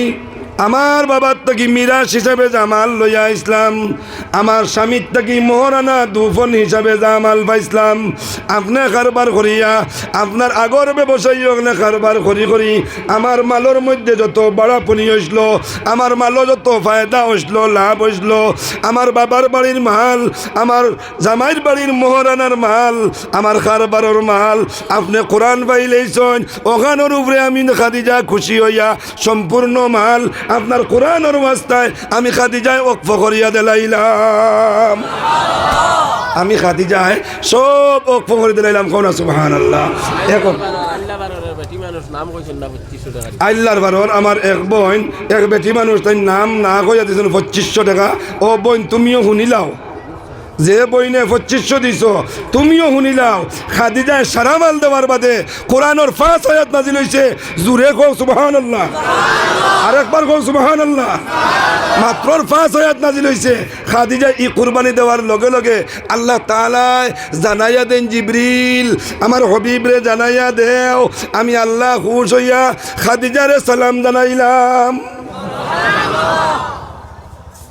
আমার বাবার থেকে মিরাজ হিসাবে জামাল লইয়া ইসলাম, আমার স্বামীর থেকে মোহরানা দুফন হিসাবে জামাল পাইসলাম। আপনি কারবার করিয়া আপনার আগর ব্যবসায়ী ওখানে কারবার করি আমার মালের মধ্যে যত বাড়াপনি হইসল, আমার মালও যত ফায়দা হইসল, লাভ হইসল, আমার বাবার বাড়ির মাল, আমার জামাইর বাড়ির মোহরানার মাল, আমার কারবারের মাল আপনি কোরআন পাইলেইছেন, ওখানোর উপরে আমি খাদিজা খুশি হইয়া সম্পূর্ণ মাল আপনার কোরআনের ওয়াস্তায় আমি খাদিজায় ওকফ করিয়া দিলাইলাম। আমি খাদিজায় সব ওকফ করে দিলাইলাম। কোন সুবহানাল্লাহ। এখন আল্লাহর বারর আমার এক বোন, এক বেটি মানুষ, তাই নাম না কইয়া দিয়েছেন 2500 টাকা। ও বোন তুমিও শুনিলাও, যে বইনে 2500 দিছ তুমিও শুনিলাও। খাদিজায় সারা মাল দেওয়ার বাদে কোরআনের 5 আয়াত নাজিল হইছে। জুরে কও সুবহানাল্লাহ, আরেকবার কও সুবহানাল্লাহ। মাত্র 5 আয়াত নাজিল হইছে। খাদিজা ই কুরবানি দেওয়ার লগে লগে আল্লাহ তাআলা জানাইয়া দেন, জিবরিল আমার হবিবরে জানাইয়া দেও আমি আল্লাহ খুশ হইয়া খাদিজারে সালাম জানাইলাম।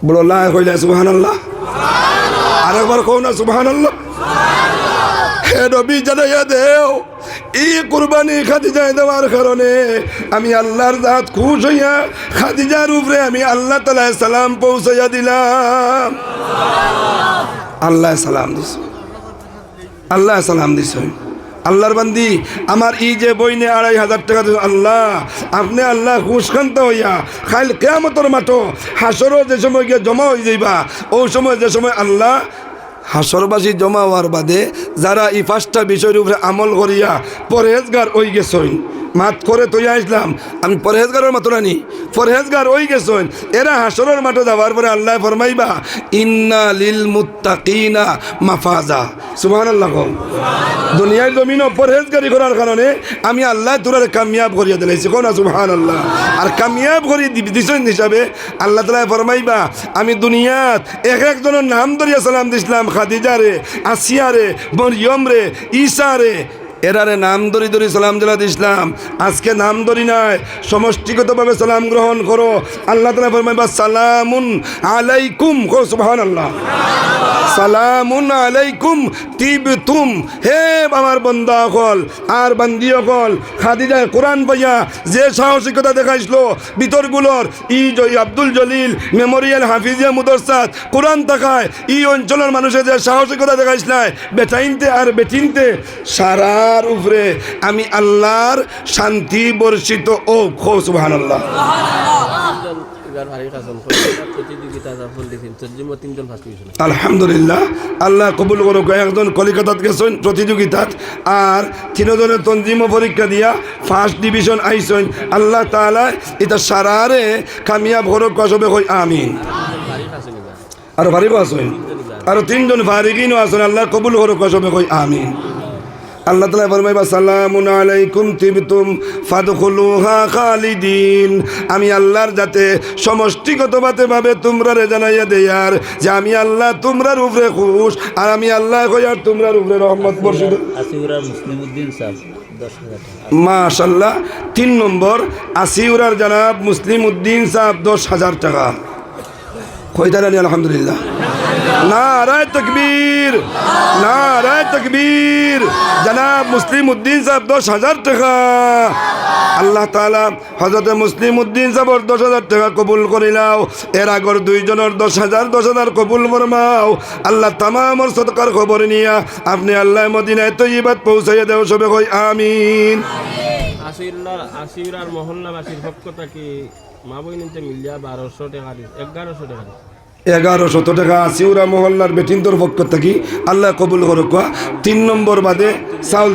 বলো লা কইলা সুবহানাল্লাহ, আরেকবার কও না সুবহানাল্লাহ। হে নবী জানাইয়া দেও এই কুরবানি খাদিজায় দেওয়ার কারণে আমি আল্লাহর জাত খুশ হইয়া খাদিজার উপরে আমি আল্লাহ তাআলা সালাম পৌঁছাইয়া দিলাম। আল্লাহ সালাম দিস, আল্লাহ সালাম দিস। আল্লাহর বান্দি আমার এই যে বইনে 2500 টাকা দিল, আল্লাহ আপনি আল্লাহ খুশখান্ত হইয়া খাইল কিয়ামতের মাঠো হাসরও যে সময় গিয়ে জমা হয়ে যাইবা, ওই সময় যে সময় আল্লাহ হাসরবাসী জমা হওয়ার বাদে যারা এই 5টা বিষয়ের উপরে আমল করিয়া পরহেজগার ওই গেছইন, মাত করে তৈয়া আসলাম আমি পরহেজগারের মতো রানি, পরহেজগার ওই গেছইন, এরা হাসরের মাঠে যাওয়ার পরে আল্লাহ ফরমাইবা ইন্না লিল মুত্তাকিনা মাফাজা। সুবহানাল্লাহ। দুনিয়ার জমিনও পরহেজগারি করার কারণে আমি আল্লাহ তোরারে কামিয়াব করিয়া দিলাইছি। কোন সুবহানাল্লাহ। আর কামিয়াব করিয়ে দিছেন হিসাবে আল্লাহ তাআলা ফরমাইবা আমি দুনিয়াত এক একজনের নাম ধরিয়া সালাম দিছিলাম, খাদিজারে, আসিয়ারে, মরিয়ম রে, ঈসা রে, এরারে নাম ধরি ধরি সালাম দিলা দিসলাম। আজকে নাম ধরি নাই, সমষ্টিগতভাবে সালাম গ্রহণ করো। আল্লাহ তাআলা ফরমাইবা সালামুন আলাইকুম। কো সুবহানাল্লাহ। সালামুন আলাইকুম তিবতুম। হে আমার বান্দা হল আর বান্দি হল, খাদিজায় কোরআন পাইয়া যে সাহসিকতা দেখাইছিল ভিতরগুলোর ই আব্দুল জলিল মেমোরিয়াল হাফিজিয়া মুদরসাত কোরআন তাকায় এই অঞ্চলের মানুষের যে সাহসিকতা দেখাইছিল বেটাইনতে আর বেটিনতে সারার উপরে আমি আল্লাহর শান্তি বর্ষিত। ও খো সুবহানাল্লাহ। আলহামদুলিল্লাহ, আল্লাহ কবুল করুক। একজন কলিকাতাত গেছেন প্রতিযোগিতাত আর 3 জনের তঞ্জিমও পরীক্ষা দিয়া 1st ডিভিশন আইসেন। আল্লাহ তাআলা এটা সারারে কামিয়াব করুক। কসবে কই আমিন। আর ভারিব আছেন, আর 3 জন ফারিগিনও আছেন। আল্লাহ কবুল করুক। কসবে কই আমিন। আল্লাহ তাআলা ফরমাইবা সালামুন আলাইকুম তিবতুম ফাদখুলুহা খালিদিন। আমি আল্লাহর যাতে সমষ্টিগতভাবে তোমরারে জানাইয়া দেয়ার যে আমি আল্লাহ তোমরার উপরে খুশ, আর আমি আল্লাহ কইয়ার তোমরার উপরে রহমত বর্ষিত। আসিউরা মুসলিমউদ্দিন সাহেব 10,000 টাকা। মাশাআল্লাহ। 3 নম্বর আসিউরার জনাব মুসলিমউদ্দিন সাহেব 10,000 টাকা। কইতারানি আলহামদুলিল্লাহ। নারায়ে তাকবীর, নারায়ে তাকবীর। জনাব মুসলিমউদ্দিন সাহেব 10,000 টাকা। আল্লাহ তাআলা হযরত মুসলিমউদ্দিন সাহেবের 10,000 টাকা কবুল করিলাও। এর আগর 2 জনের 10,000 কবুল ফরমাও। আল্লাহ তামামর সদকার খবর নিয়া আপনি আল্লাহ মদিনায় তৈয়বাত পৌঁছাইয়া দেও। সবে কই আমিন। আসিরার মহল্লাবাসীর পক্ষ থেকে মা বইনিতে মিলিয়া 1200 টাকা 1100 টাকা 1100 টাকা আসিউরা মহল্লার বেটিন্দর পক্ষ থেকে আল্লাহ কবুল করুক। 3 নম্বর বাদে চাউল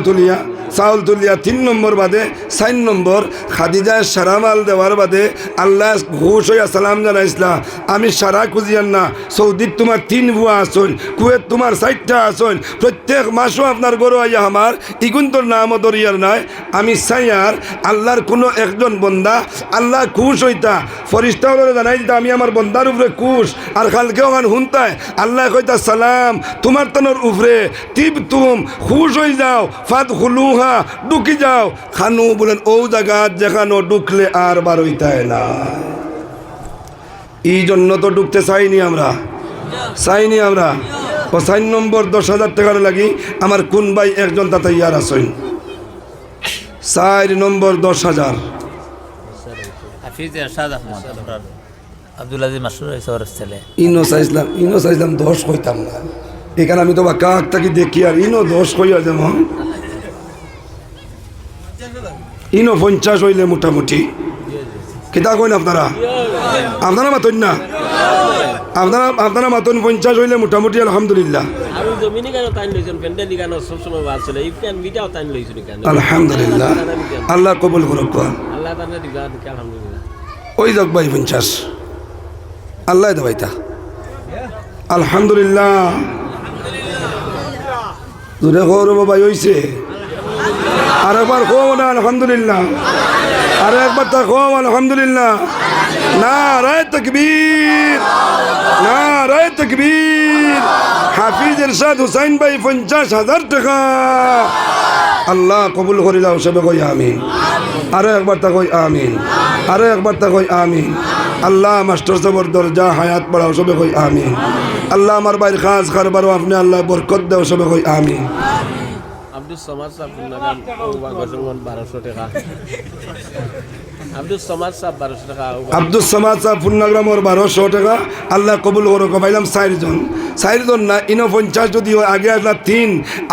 তুলিয়া 3 নম্বর বাদে 4 নম্বর খাদিজায় সারা মাল দেওয়ার বাদে আল্লাহ ঘুষ হইয়া সালাম জানাইছিলা আমি সারা খুঁজিয়ান না। সৌদিত তোমার 3 ভুয়া আসন, কুয়েত তোমার 4টা আসন, প্রত্যেক মাসও আপনার গরু আইয়া আমার ইগুন্তর নামও দরিয়ার নাই। আমি চাইয়ার আল্লাহর কোনো একজন বন্দা আল্লাহ খুশ হইতা ফরিস্তা জানাই দিতা আমি আমার বন্দার উপরে খুশ। আর কালকেও গান শুনতায় আল্লাহ কইতা সালাম তোমার তনর উপরে তিবতুম খুশ হয়ে যাও ফাদখুলুহা ঢুকি যাও। খানু বলেন ও জায়গা যেখানো ঢুকলে আর বার হইতায় না। এই জন্য তো ঢুকতে চাইনি আমরা, ও 4 নম্বর 10,000 টাকার লাগি আমার কোন ভাই একজন তাতে ইয়ার আসেন। 4 নম্বর 10,000 হাফিজ এরশাদ আহমদ আব্দুল আজিজ মাসুর ওর ছেলে। ইনো চাইছিলাম 10 কইতাম না, এখানে আমি তো বা কাক তাকি দেখি আর ইনো 10 কইয়া যেমন ইনো 50 হইলে মোটামুটি কিতা কইন আপনারা মাতন না, আপনারা মাতন 50 হইলে মোটামুটি আলহামদুলিল্লাহ। আমি জমিনি কেন টাইম লইছেন পেন্ডেলি কেন সব সময় বাদ চলে এই কেন মিটাও টাইম লইছেন কেন আলহামদুলিল্লাহ, আল্লাহ কবুল করুক। আল্লাহ তাআলা দিবা আলহামদুলিল্লাহ। ওই যাক ভাই 50 আল্লাহ দেবাইতা আলহামদুলিল্লাহ। জোরে করব ভাই হইছে, আর একবার কম না আলহামদুলিল্লাহ, আর একবার তা কম আলহামদুলিল্লাহ। নারায়ে তাকবীর, নারায়ে তাকবীর। হাফিজ এরশাদ হুসাইন ভাই 50,000 টাকা আল্লাহ কবুল করে দাও, সবে কই আমিন। আরে একবার তা কই আমিন, আরে একবার তা কই আমিন। আল্লাহ মাস্টার সাহেবের দরজা হায়াত বাড়াও, সবে কই আমিন। আল্লাহ আমার ভাইয়ের খাস কারবারও আপনি আল্লাহ বরকত দাও, সবে কই আমিন। আব্দুল সমাদ সাহেব নাগান 1200 টাকা। আব্দুল সমাদ সাহেব 1200 টাকা। আব্দুল সামাদ সাহেব পূর্ণগ্রামর 1200 টাকা আল্লাহ কবুল করো। পাইলাম 4 জন না, ইনো 50 যদি হয় আগে আসলা 3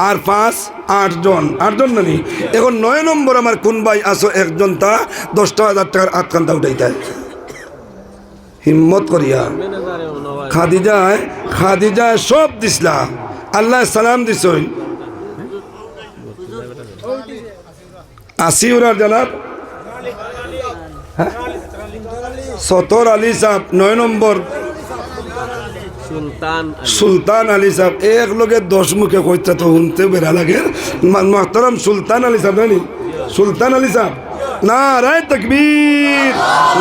আর 5 8 জন নানি। এখন 9 নম্বর আমার কোন ভাই আসো একজন তা 10,000 টাকার আটকান্তা উঠাইতে হিম্মত করিয়া খাদিজায় সব দিসলা আল্লাহ সালাম দিছই। আসিউরার জনাব সতর আলী সাহেব 9 নম্বর সুলতান আলী সাহেব এক লগে 10 মুখে কইতা তো শুনতে বেড়া লাগে। মোহতারাম সুলতান আলী সাহেব জানি, সুলতান আলী সাহেব নারায়ে তাকবীর।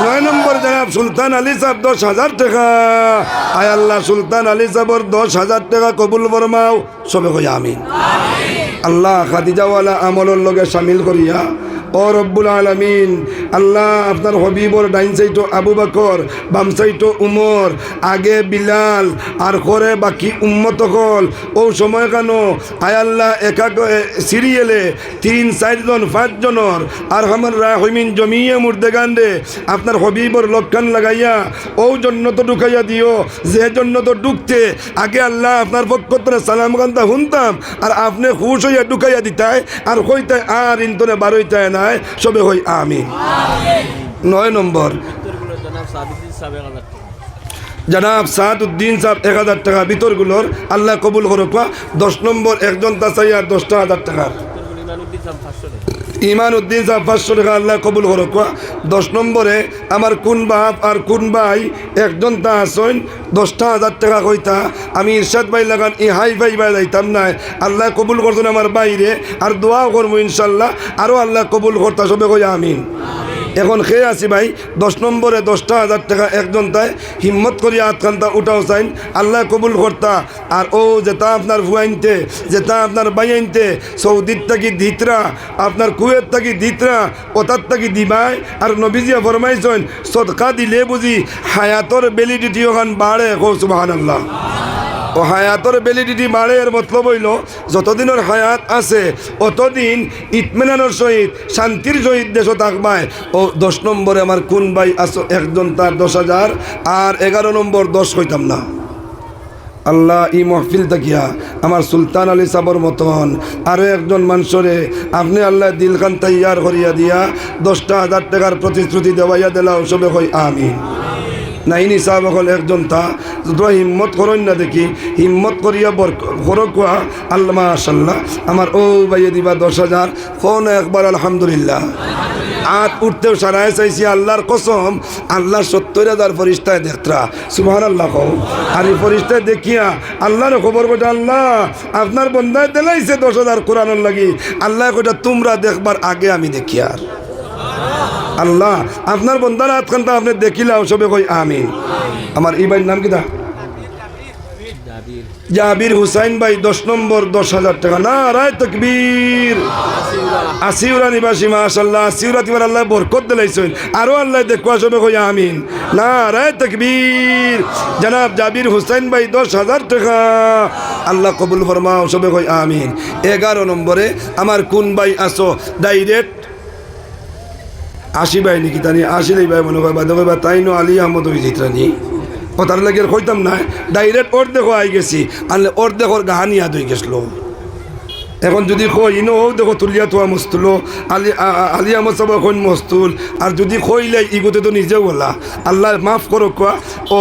9 নম্বর জনাব সুলতান আলী সাহেব 10,000 টাকা। আয় আল্লাহ সুলতান আলী সাহেবর 10,000 টাকা কবুল ফরমাও, সবে কই আমিন। আল্লাহ খাদিজাওয়ালা আমলের লগে শামিল করিয়া ও রব্বুল আলামিন। আল্লাহ আপনার হবিবর ডাইন সাইটো আবু বকর, বাম সাইটো উমর, আগে বিলাল আর করে বাকি উম্মত হল। ও সময় কেন আয় আল্লাহ একা সিরিয়ালে 3-4 জন 5 জনের আর আমার রাহিমিন জমিয়ে মুর্দে গান্ডে আপনার হবিবর লক্ষণ লাগাইয়া ও জন্য তো ঢুকাইয়া দিও, যে জন্য তো ঢুকতে আগে আল্লাহ আপনার পক্ষ থেকে সালাম গান্তা শুনতাম আর আপনি খুশ হইয়া ঢুকাইয়া দিতায় আর কইতায় আর ইন্তনে বারোইতায় নাই, সবে হই আমিন। 9 নম্বর জনাব সাদউদ্দিন সাহেব 1000 টাকা ভিতরগুলোর আল্লাহ কবুল করুক। 10 নম্বর একজন তাসাইয়ার 10,000 টাকা। ইমানউদ্দিন সাহেব 500 টাকা আল্লাহ কবুল করুক। 10 নম্বরে আমার কোন বাপ আর কোন ভাই একজন তা আসেন 10,000 টাকা কইতা আমি ইরশাদ ভাই লাগান ই হাই ভাই ভাই যাইতাম না, আল্লাহ কবুল করতেন আমার বাইরে আর দোয়াও করবো ইনশাল্লাহ, আরও আল্লাহ কবুল করতা, সবে কই আমিন। এখন খেয়ে আসি ভাই 10 নম্বরে 10,000 টাকা একজন তাই হিম্মত করিয়া আটখানটা উঠাও চাইন, আল্লাহ কবুল করতা। আর ও যেটা আপনার ভুয়াইনতে, যেটা আপনার বাইনতে সৌদির থাকি দিতরা, আপনার কুয়েত থাকি দিতরা, ওটার থাকি দিবাই। আর নবীজিয়া ফরমাইছেন সদকা দিলে বুঝি হায়াতর ভ্যালিডিটি ওখান বাড়ে। কো সুবহানাল্লাহ। ও হায়াতর ভ্যালিডিটি বাড়ে এর মতলব হইল যতদিনের হায়াত আছে অতদিন ইতমিনানোর সহিত শান্তির সহিত দেশ থাকবায়। ও 10 নম্বরে আমার কোন ভাই আসো একজন তার 10,000 আর 11 নম্বর 10 হইতাম না। আল্লাহ ই মহফিল তাকিয়া আমার সুলতান আলী সাবর মতন আরও একজন মানুষরে আপনি আল্লাহ দিলখান তৈয়ার করিয়া দিয়া 10,000 টাকার প্রতিশ্রুতি দেওয়াইয়া দিলাও, সবে কই আমিন। নাইনি সাহেব হল একজন তা তোরা হিম্মত করেন না দেখি হিম্মত করিয়া বরকুয়া আল্লাহ মাশাল্লাহ আমার ও বাইয়ে দিবা 10,000 কোন একবার আলহামদুলিল্লাহ। আত উঠতেও সারায় চাইছি আল্লাহর কসম, আল্লাহ 70,000 ফরিস্তায় দেখতরা সুবহানাল্লাহ কও। আর এই ফরিস্তায় দেখিয়া আল্লাহর খবর কোটা আল্লাহ আপনার বন্দায় দিলাইছে 10,000 কোরআনের লাগি, আল্লাহ কোটা তোমরা দেখবার আগে আমি দেখি। আর আল্লাহ আপনার বন্দার হাতখানটা আপনি দেখিলাও, সবে কই আমিন। আমার এই ভাইয়ের নাম কি দা? জাবির হুসাইন ভাই 10 নম্বর 10,000 টাকা। নারায়ে তাকবীর। আসিউরা নিবাসী মাশাআল্লাহ, আসিউরা তিবার আল্লাহ বরকত দিলাইছেন, আরো আল্লাহ দেখো সবে কই আমিন। নারায়ে তাকবীর। জনাব জাবির হুসাইন ভাই 10,000 টাকা, আল্লাহ কবুল ফরমাও সবে কই আমিন। 11 নম্বরে আমার কোন ভাই আসো ডাইরেক্ট 80 ভাই নাকি তানি 80 ভাই মনে হয় বাদ কইবা তাই নো আলী আহমদ ওই জিতরানি ও তার লাগে কইতাম না, ডাইরেক্ট ওর দেখো আই গেছি, আনলে ওর দেখোর গাহানি আদ হয়ে গেছিল। এখন যদি কই ইনো ও দেখো তুলিয়া তোয়া মস্তুলো আলী আহমদ সাহেব এখন মস্তুল, আর যদি কইলে ইগোতে তো নিজেও বলা আল্লাহ মাফ করো কোয়া ও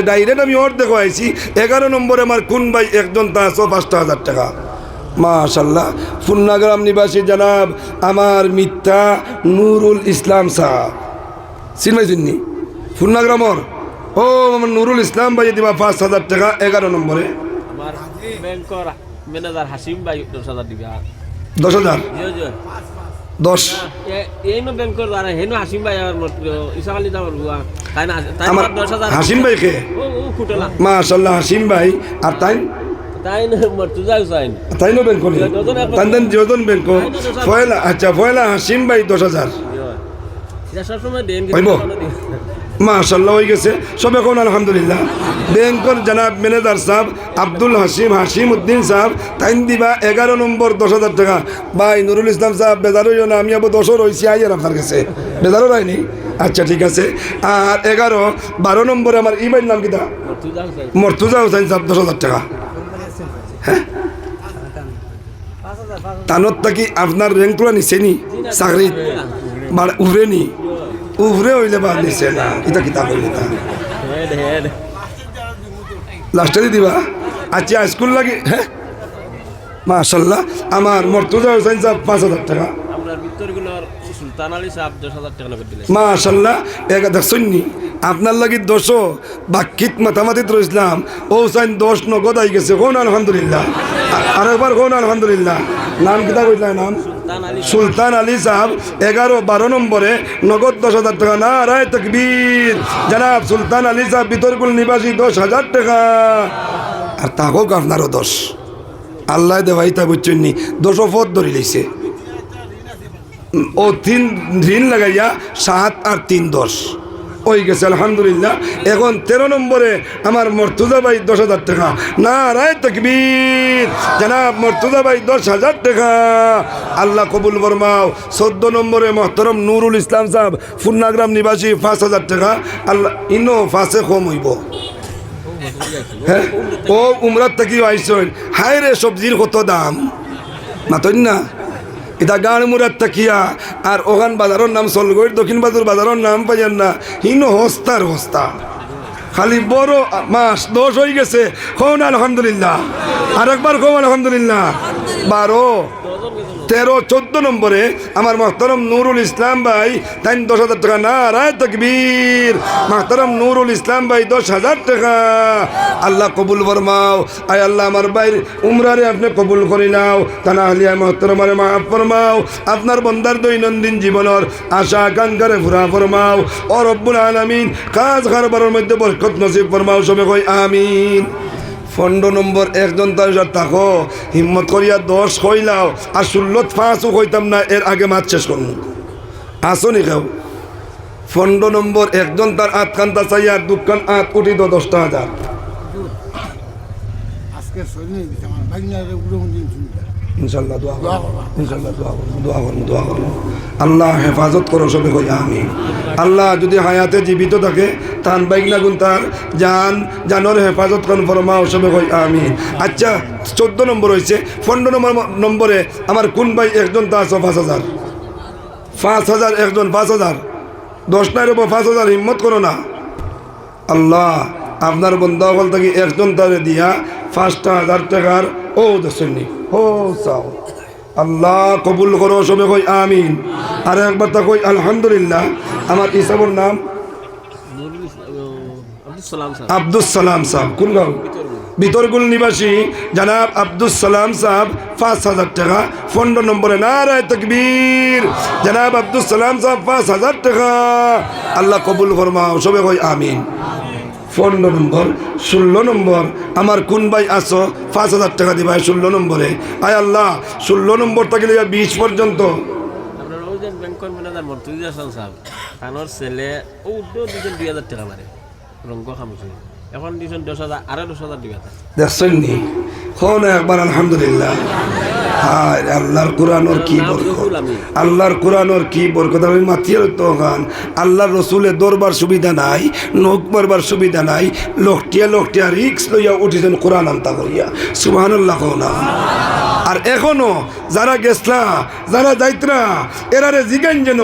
ডাইরেক্ট আমি ওর দেখো আইছি। 11 নম্বরে আমার কোন ভাই একজন তা 5,000 টাকা মাশাল্লাহ। ফুন্নাগ্রাম নিবাসী জনাব আমার মিথ্যা নুরুল ইসলাম সাহেব চিনবাই চিননি ফুন্নাগ্রামর ও আমার নুরুল ইসলাম ভাই দিবা 5,000 টাকা 11 নম্বরে। আমার ব্যাংকর ম্যানেজার হাসিম ভাই 10,000 দিবা। 10,000 10 এই নো ব্যাংকর আর হেনো হাসিম ভাই আর ইসাক আলী দাবার বুয়া তাই না তাই আমার 10,000 হাসিম ভাই কে ও কুটলা মাশাল্লাহ হাসিম ভাই আর তাই তাই না মর্তুজা হুসাইন তাই নো ব্যাংক করি তান্দেন যোজন ব্যাংক ফয়লা আচ্ছা ফয়লা হাসিম ভাই 10,000 এটা সব সময় দেন হইব মাশাল্লাহ হয়ে গেছে সব এখন আলহামদুলিল্লাহ। ব্যাংকর জনাব ম্যানেজার সাহেব আব্দুল হাসিম উদ্দিন সাহেব তাইন দিবা 11 নম্বর 10,000 টাকা। ভাই নুরুল ইসলাম সাহেব বেজার হইও না, আমি আবার 10 রয়েছি আইয়ার আপনার কাছে বেজারও রাইনি। আচ্ছা ঠিক আছে। আর 12 নম্বরে আমার ই ভাইয়ের নাম কিটা মর্তুজা হুসাইন সাহেব 10,000 টাকা। হ্যাঁ তানত থাকি আপনার র্যাঙ্ক তোলা নিছে নি চাকরি উভরে নি উভরে হইলে বাদ নিছে না এটা কিতাব হইলে না লাস্টে দিবা। আচ্ছা স্কুল লাগে হ্যাঁ মাশাল্লাহ আমার মর্তুজা হুসাইন সাহেব 5,000 টাকা। আপনার ভিতরগুলোর সুলতান আলী সাহেব 10,000 টাকা নগদ দিলেন মাশাল্লাহ দেখছেননি আপনার লাগি 10 বাকিত মাথামাতিত রইসলাম ও হুসাইন 10 নগদ আই গেছে কোন আলহামদুলিল্লাহ। আরেকবার কোন আলহামদুলিল্লাহ। নাম কিতা কইলা নাম সুলতান আলী সাহেব 11-12 নম্বরে নগদ 10,000 টাকা। নারায়ে তাকবীর। জনাব সুলতান আলী সাহেব বিতরকুল নিবাসী 10,000 টাকা। আর তাকো আপনারও 10 আল্লাহ দেওয়াইতা বুঝছেননি 10 পথ ধরি লইছে ও 3 ঋণ লাগাইয়া 7 আর 3 10 ওই গেছে আলহামদুলিল্লাহ। এখন 13 নম্বরে আমার মর্তুজা ভাই 10,000 টাকা। নারায়ে তাকবীর। জনাব মর্তুজা ভাই 10,000 টাকা, আল্লাহ কবুল ফরমাও। 14 নম্বরে মহতরম নুরুল ইসলাম সাহেব ফুন্নাগ্রাম নিবাসী 5,000 টাকা। আল্লাহ ইনো ফাঁসে কম হইব হ্যাঁ ও উমরাত থেকে আইসন। হায় রে সবজির কত দাম মাতন না এটা গান মুরাদ তাকিয়া আর ওখান বাজারের নাম সলগড় দক্ষিণ বাজার বাজারের নাম পাইয়ান না হিনো হস্তার হস্তা খালি বড় মাস 10 হয়ে গেছে কোন আলহামদুলিল্লাহ। আর একবার কোন আলহামদুলিল্লাহ। 12 13 14 নম্বরে আমার মহতরম নুরুল ইসলাম ভাই তাই 10,000 টাকা। নারায়ে তাকবীর। মহতরম নুরুল ইসলাম ভাই 10,000 টাকা, আল্লাহ কবুল ফরমাও। আয় আল্লাহ আমার ভাইয়ের উমরারে আপনি কবুল করে নাও, তা না হলে মহতরমারে মাফ ফরমাও। আপনার বন্দার দৈনন্দিন জীবনের আশা আকাঙ্ক্ষারে পুরা ফরমাও। ও রব্বুল আলামিন কাজ কারবারের মধ্যে বরকত নসিব ফরমাও সবে কই আমিন। 15 নম্বর একজন তার থাকো হিম্মত করিয়া 10 কইলাও আর 16 5ও কইতাম না, এর আগে মাছ শেষ করবো আসো নি কেউ। 15 নম্বর একজন তার আত কান্তা চাইয়া দোকান আত উঠি তো 10,000 ইনশাল্লাহ দোয়া করবো, ইনশাল্লাহ দোয়া করবো। আল্লাহ হেফাজত করো সবে কই আমিন। আল্লাহ যদি হায়াতে জীবিত থাকে তান বাইক না গুণ তার জানোর হেফাজত করেন ফরমাও সবে কই আমিন। আচ্ছা 14 নম্বর হয়েছে। 15 নম্বরে আমার কোন ভাই একজন তা আছে 5,000 একজন 5,000 10 নাই রব 5,000 হিম্মত করো না। আল্লাহ আপনার বন্ধা বল থাকি একজন তারে দিয়া 5,000 টাকার ও দশনি ও চাও আল্লাহ কবুল করো সবে কই আমিন। আর একবার তা কই আলহামদুলিল্লাহ। আমার ইসাবর নাম আব্দুল সালাম সাহেব কোন গাঁও বিতরগুল নিবাসী জনাব আব্দুল সালাম সাহেব 5,000 টাকা। 15 নম্বরে নারায়ে তাকবীর। জনাব আব্দুল সালাম সাহেব 5,000 টাকা, আল্লাহ কবুল ফরমাও সবে কই আমিন। 15 নম্বর 16 নম্বর আমার কোন ভাই আসো 5,000 টাকা দিবা 16 নম্বরে। আয় আল্লাহ 16 নম্বর থেকে 20 পর্যন্ত আপনার ওই যে ব্যাংকের ম্যানেজার মর্তুজি হাসান সাহেব তানোর ছেলে ও দিয়েছেন 2,000 টাকা মারে রঙ্গ খামুছে এখন দিয়েছেন 10,000 আরো 10,000 দিবা দেখছেন নি কোন একবার আলহামদুলিল্লাহ। হায় রে, আল্লাহর কোরআনর কি বরকত, আল্লাহর কোরআনর কি বরকত। আমি মাতিয়ে তো গান আল্লাহর রসুলের দরবার সুবিধা নাই, নখ মারবার সুবিধা নাই, লকটিয়া রিক্স লইয়া উঠিছেন কোরআন আনতা করিয়া সুবহানাল্লাহ না। আর এখনো যারা গেছলা যারা যাইতরা এরারে জিগান যেন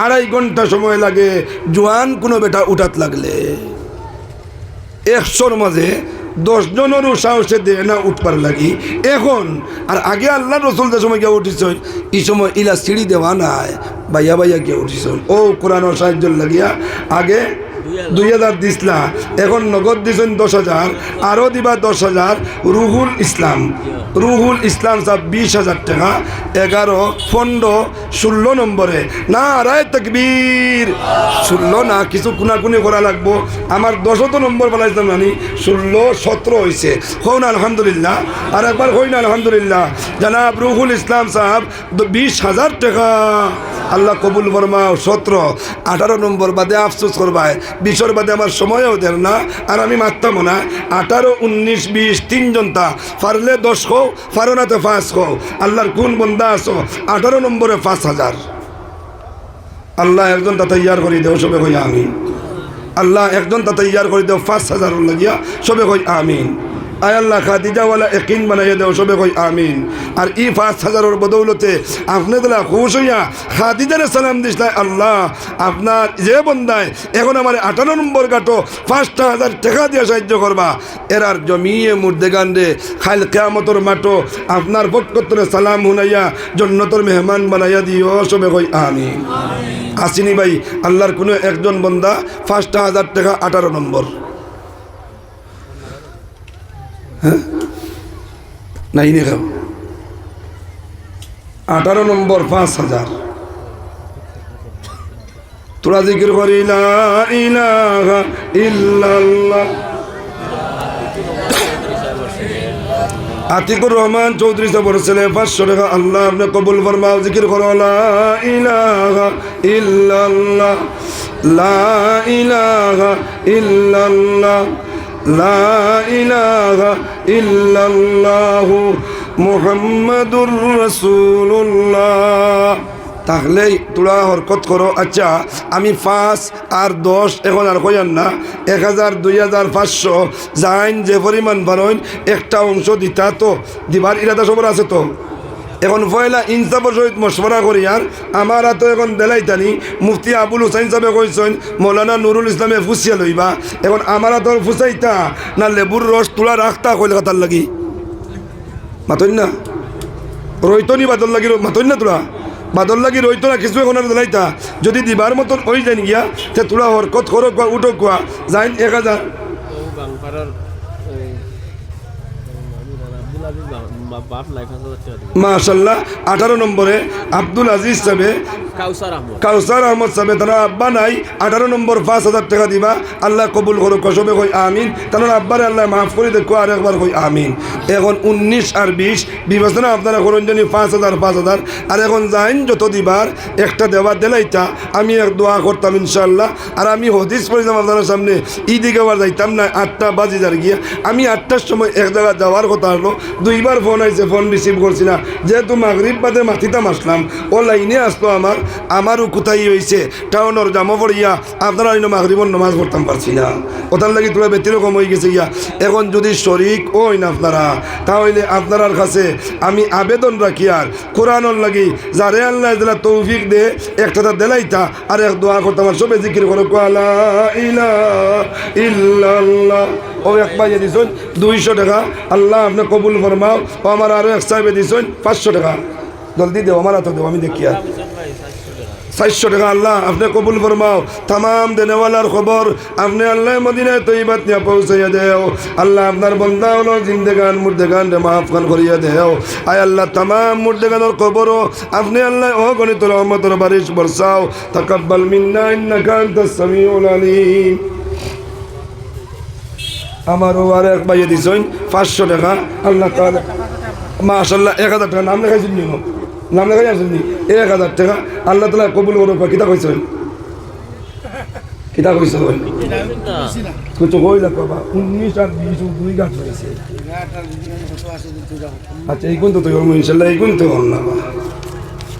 2.5 ঘন্টা সময় লাগে জোয়ান কোনো বেটা উঠাত লাগলে 100-র মাঝে 10 জনেরও সাহসে দেয় না উঠবার লাগি এখন। আর আগে আল্লাহ রসুল যে সময় গিয়ে উঠিস এই সময় ইলা সিঁড়ি দেওয়া নাই, বাইয়া গিয়ে উঠিস ও কোরআনের সাহায্য লাগিয়া। আগে 2,000 দিসলা, এখন নগদ দিছেন 10,000, আরও দিবা 10,000। রুহুল ইসলাম সাহেব 20,000 টাকা 11, 15, 16 নম্বরে না রায় তকবীর 16 না কিছু কুনাকুনি করা লাগবো। আমার 10 নম্বর বলাইতাম নানি 16, 17 হয়েছে। হন আলহামদুলিল্লাহ, আর একবার হইন আলহামদুলিল্লাহ। জানাব রুহুল ইসলাম সাহেব 20,000 টাকা আল্লাহ কবুল ফরমাও। 17, 18 নম্বর বাদে আফসোস করবায়, 20-এর বাদে আমার সময়ও দেন না আর আমি মারতাম না। 18, 19, 20 তিনজন তা পারলে 10 খো, পারো না তো 5 খো। আল্লাহর কোন বন্দা আসো 18 নম্বরে 5,000 আল্লাহ একজন তা তৈয়ার করে দেও সবে কই আমিন। আল্লাহ একজন তা তৈয়ার করে দেও 5,000 লাগিয়া সবে কই আমিন। আয় আল্লাহ খাদিজাওয়ালা একিন বানাইয়া দেও সবে কই আমিন। আর ই 5,000-এর বদৌলতে আপনি তাহলে খুশ হইয়া খাদিজারে সালাম দিসলাই আল্লাহ আপনার যে বন্দায় এখন আমার 18 নম্বর গাটো 5,000 টাকা দিয়ে সাহায্য করবা এরার জমিয়ে মুর্দেগান রে খাইল কেয়ামতর মাটো আপনার পক্ষত্তরে সালাম হুনাইয়া জন্নতর মেহমান বানাইয়া দিও সবে কই আমিন। আসিনি ভাই আল্লাহর কোনো একজন বন্দা 5,000 টাকা 18 নম্বর নাই নে খাও 18 নম্বর 5,000 তোরা জিকির করি লা ইলাহা ইল্লাল্লাহ। আতিকুর রহমান চৌধুরী সাহেব বলছিলেন 500 টাকা আল্লাহ আপনি কবুল ফরমাও। জিকির করো লা ইলাহা ইল্লাল্লাহ, লা ইলাহা ইল্লাল্লাহ, লা ইলাহা ইল্লাল্লাহু মুহাম্মাদুর রাসূলুল্লাহ। তাহলে তোরা হরকত করো। আচ্ছা আমি 5 আর 10 এখন আর কইয়ান না 1,000, 2,000, 500 যাইন যে পরিমাণ বারোইন একটা অংশ দিতা তো দিবার ইরাদা সবর আছে তো। এখন পয়লা ইনসাফের সহিত মশওয়ারা করি আর আমার তো এখন দেলাইতানি মুফতি আবুল হুসাইন সাহেবে কইছেন মৌলানা নুরুল ইসলামে ফুসিয়া লইবা। এখন আমার তোর ফুসাইতা না লেবুর রস তোলা রাখতা কইলে কথার লাগি মাতইন না রইতনি বাদল লাগি মাতইন না তোরা বাদল লাগি রইতো না কিছু এখন আর দেলাইতা যদি দিবার মতন ওই যাইন গিয়া তে তোরা হরকত করো কোয়া উঠো কোয়া যাইন 1,000 মাশাল্লাহ। 18 নম্বরে আব্দুল আজিজ সাহেবে কাউসার আহমদ সাহেবে তারা আব্বা নাই 18 নম্বর 5,000 টাকা দিবা আল্লাহ কবুল করো কসবে কই আমিন। তার আব্বারে আল্লাহ মাফ করে দেখো আর একবার কই আমিন। এখন 19 আর 20 বিবেচনা আপনারা করুন জানি 5,000 আর এখন যাইন যত দিবার একটা দেওয়া দিলাইতা আমি এক দোয়া করতাম ইনশাআল্লাহ। আর আমি হদিস পড়িতাম আপনার সামনে ঈদিকে আবার যাইতাম না 8টা বাজিদার গিয়া আমি 8টার সময় এক জায়গায় যাওয়ার কথা হলো 2বার ফোন আইছে ফোন রিসিভ করছি না যেহেতু মাগরিব বাদে মাতিতাম আসলাম ও লাইনে আসলো আমারও কোথায় হয়েছে টাউনের জামা পড়িয়া আপনারা মাগরিবর নামাজ পড়তাম পারছি না ওটার লাগি তোরা ব্যতিরকম হয়ে গেছে ইয়া। এখন যদি শরিক ওই না আপনারা তাহলে আপনার কাছে আমি আবেদন রাখি আর কোরআনর লাগি যারে আল্লাহ দিলা তৌফিক দে একটা দেলাইতা আর এক দোয়া করতাম আর সবে জিকির করো লা ইলাহা ইল্লাল্লাহ। ও এক পাইয়ে দিছেন 200 টাকা আল্লাহ আপনি কবুল ফরমাও। ও আমার আরো এক সাহেবে দিছেন 500 টাকা জলদি দেও আমার হাতে দেও আমি দেখি আর 400 টাকা আল্লাহ আপনি কবুল ফরমাও। তাম দেনেওয়ালার খবর আপনি আল্লাহ মদিনায় তৈবাত নিয়ে পৌঁছাইয়া দেও আল্লাহ আপনার বন্দা হলো জিন্দেগান মুর্দেগান রে মাফ খান করিয়া দেও। আয় আল্লাহ তাম মুর্দেগানের খবরও আপনি আল্লাহ ও গণিত রহমতের বারিশ বর্ষাও। তাকাব্বাল মিন্না ইন্নাকা আনতাস সামিউল আলিম। আমারও আর এক বাইয়ে দিছেন 500 টাকা আল্লাহ তাআলা মাশাআল্লাহ 1000 টাকা নাম লেখাইছেন নি নাম লেখাই আছেন নি 1000 টাকা আল্লাহ তাআলা কবুল করুক কিতা কইছেন কিতা কইছেন কিছু কইলা বাবা 19 আর 20 দুই গাঁট হয়েছে আচ্ছা এই কোন তো তুই ইনশাআল্লাহ এই কোন তো না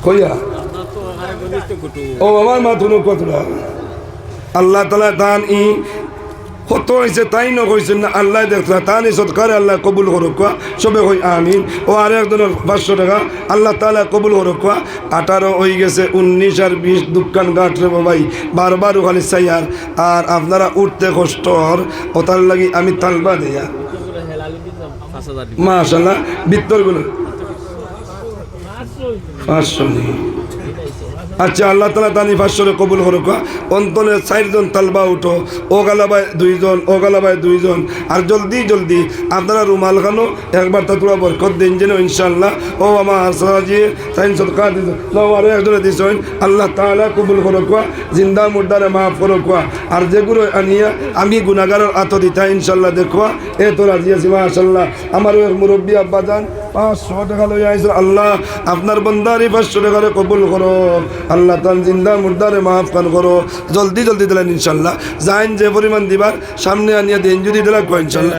কইয়া ও আমার মা তুমি কতটা আল্লাহ তাআলা দান ই কত হয়েছে তাই ন কইছেন না আল্লাহ দেখলা তানি সৎকারে আল্লাহ কবুল করুক সবে কই আমিন ও আর একজনের 500 টাকা আল্লাহ তাআলা কবুল করুক 18 হয়ে গেছে 19 আর 20 দোকান গাঁট রে ভাই বারবার খালি চাইয়ার আর আপনারা উঠতে কষ্টর ওটার লাগি আমি তালবা দেয়া মাশাআল্লাহ ভিতরগুলো 500 নেই আচ্ছা আল্লাহ তাআলা দানি 500 কবুল করুক অন্তরে 4 জন তালবা উঠো ও গালাবাই 2 জন ও গালাবাই 2 জন আর জলদি জলদি আপনারা রুমাল খানো একবার তাতুরা বরকত দিন যেন ইনশাআল্লাহ ও আমার সাজি সাইন সদকা দিন নওয়ারে একজনে দিছেন আল্লাহ তাআলা কবুল করুক জিন্দা মুর্দারে maaf করুক আর যেগুলো আনিয়া আমি গুনাহগারের আত দিতা ইনশাআল্লাহ দেখো এ তো রাজি আছি মাশাআল্লাহ আমার মুরব্বি আব্বা জান 500 টাকা লই আইছে আল্লাহ আপনার বান্দারে 500 টাকা কবুল করো আল্লাহ তাআলা জিন্দা মুর্দারে maaf করো জলদি জলদি দিলেন ইনশাআল্লাহ জাইন যে পরিমাণ দিবার সামনে আনিয়া দিন যদি দিলা কই ইনশাআল্লাহ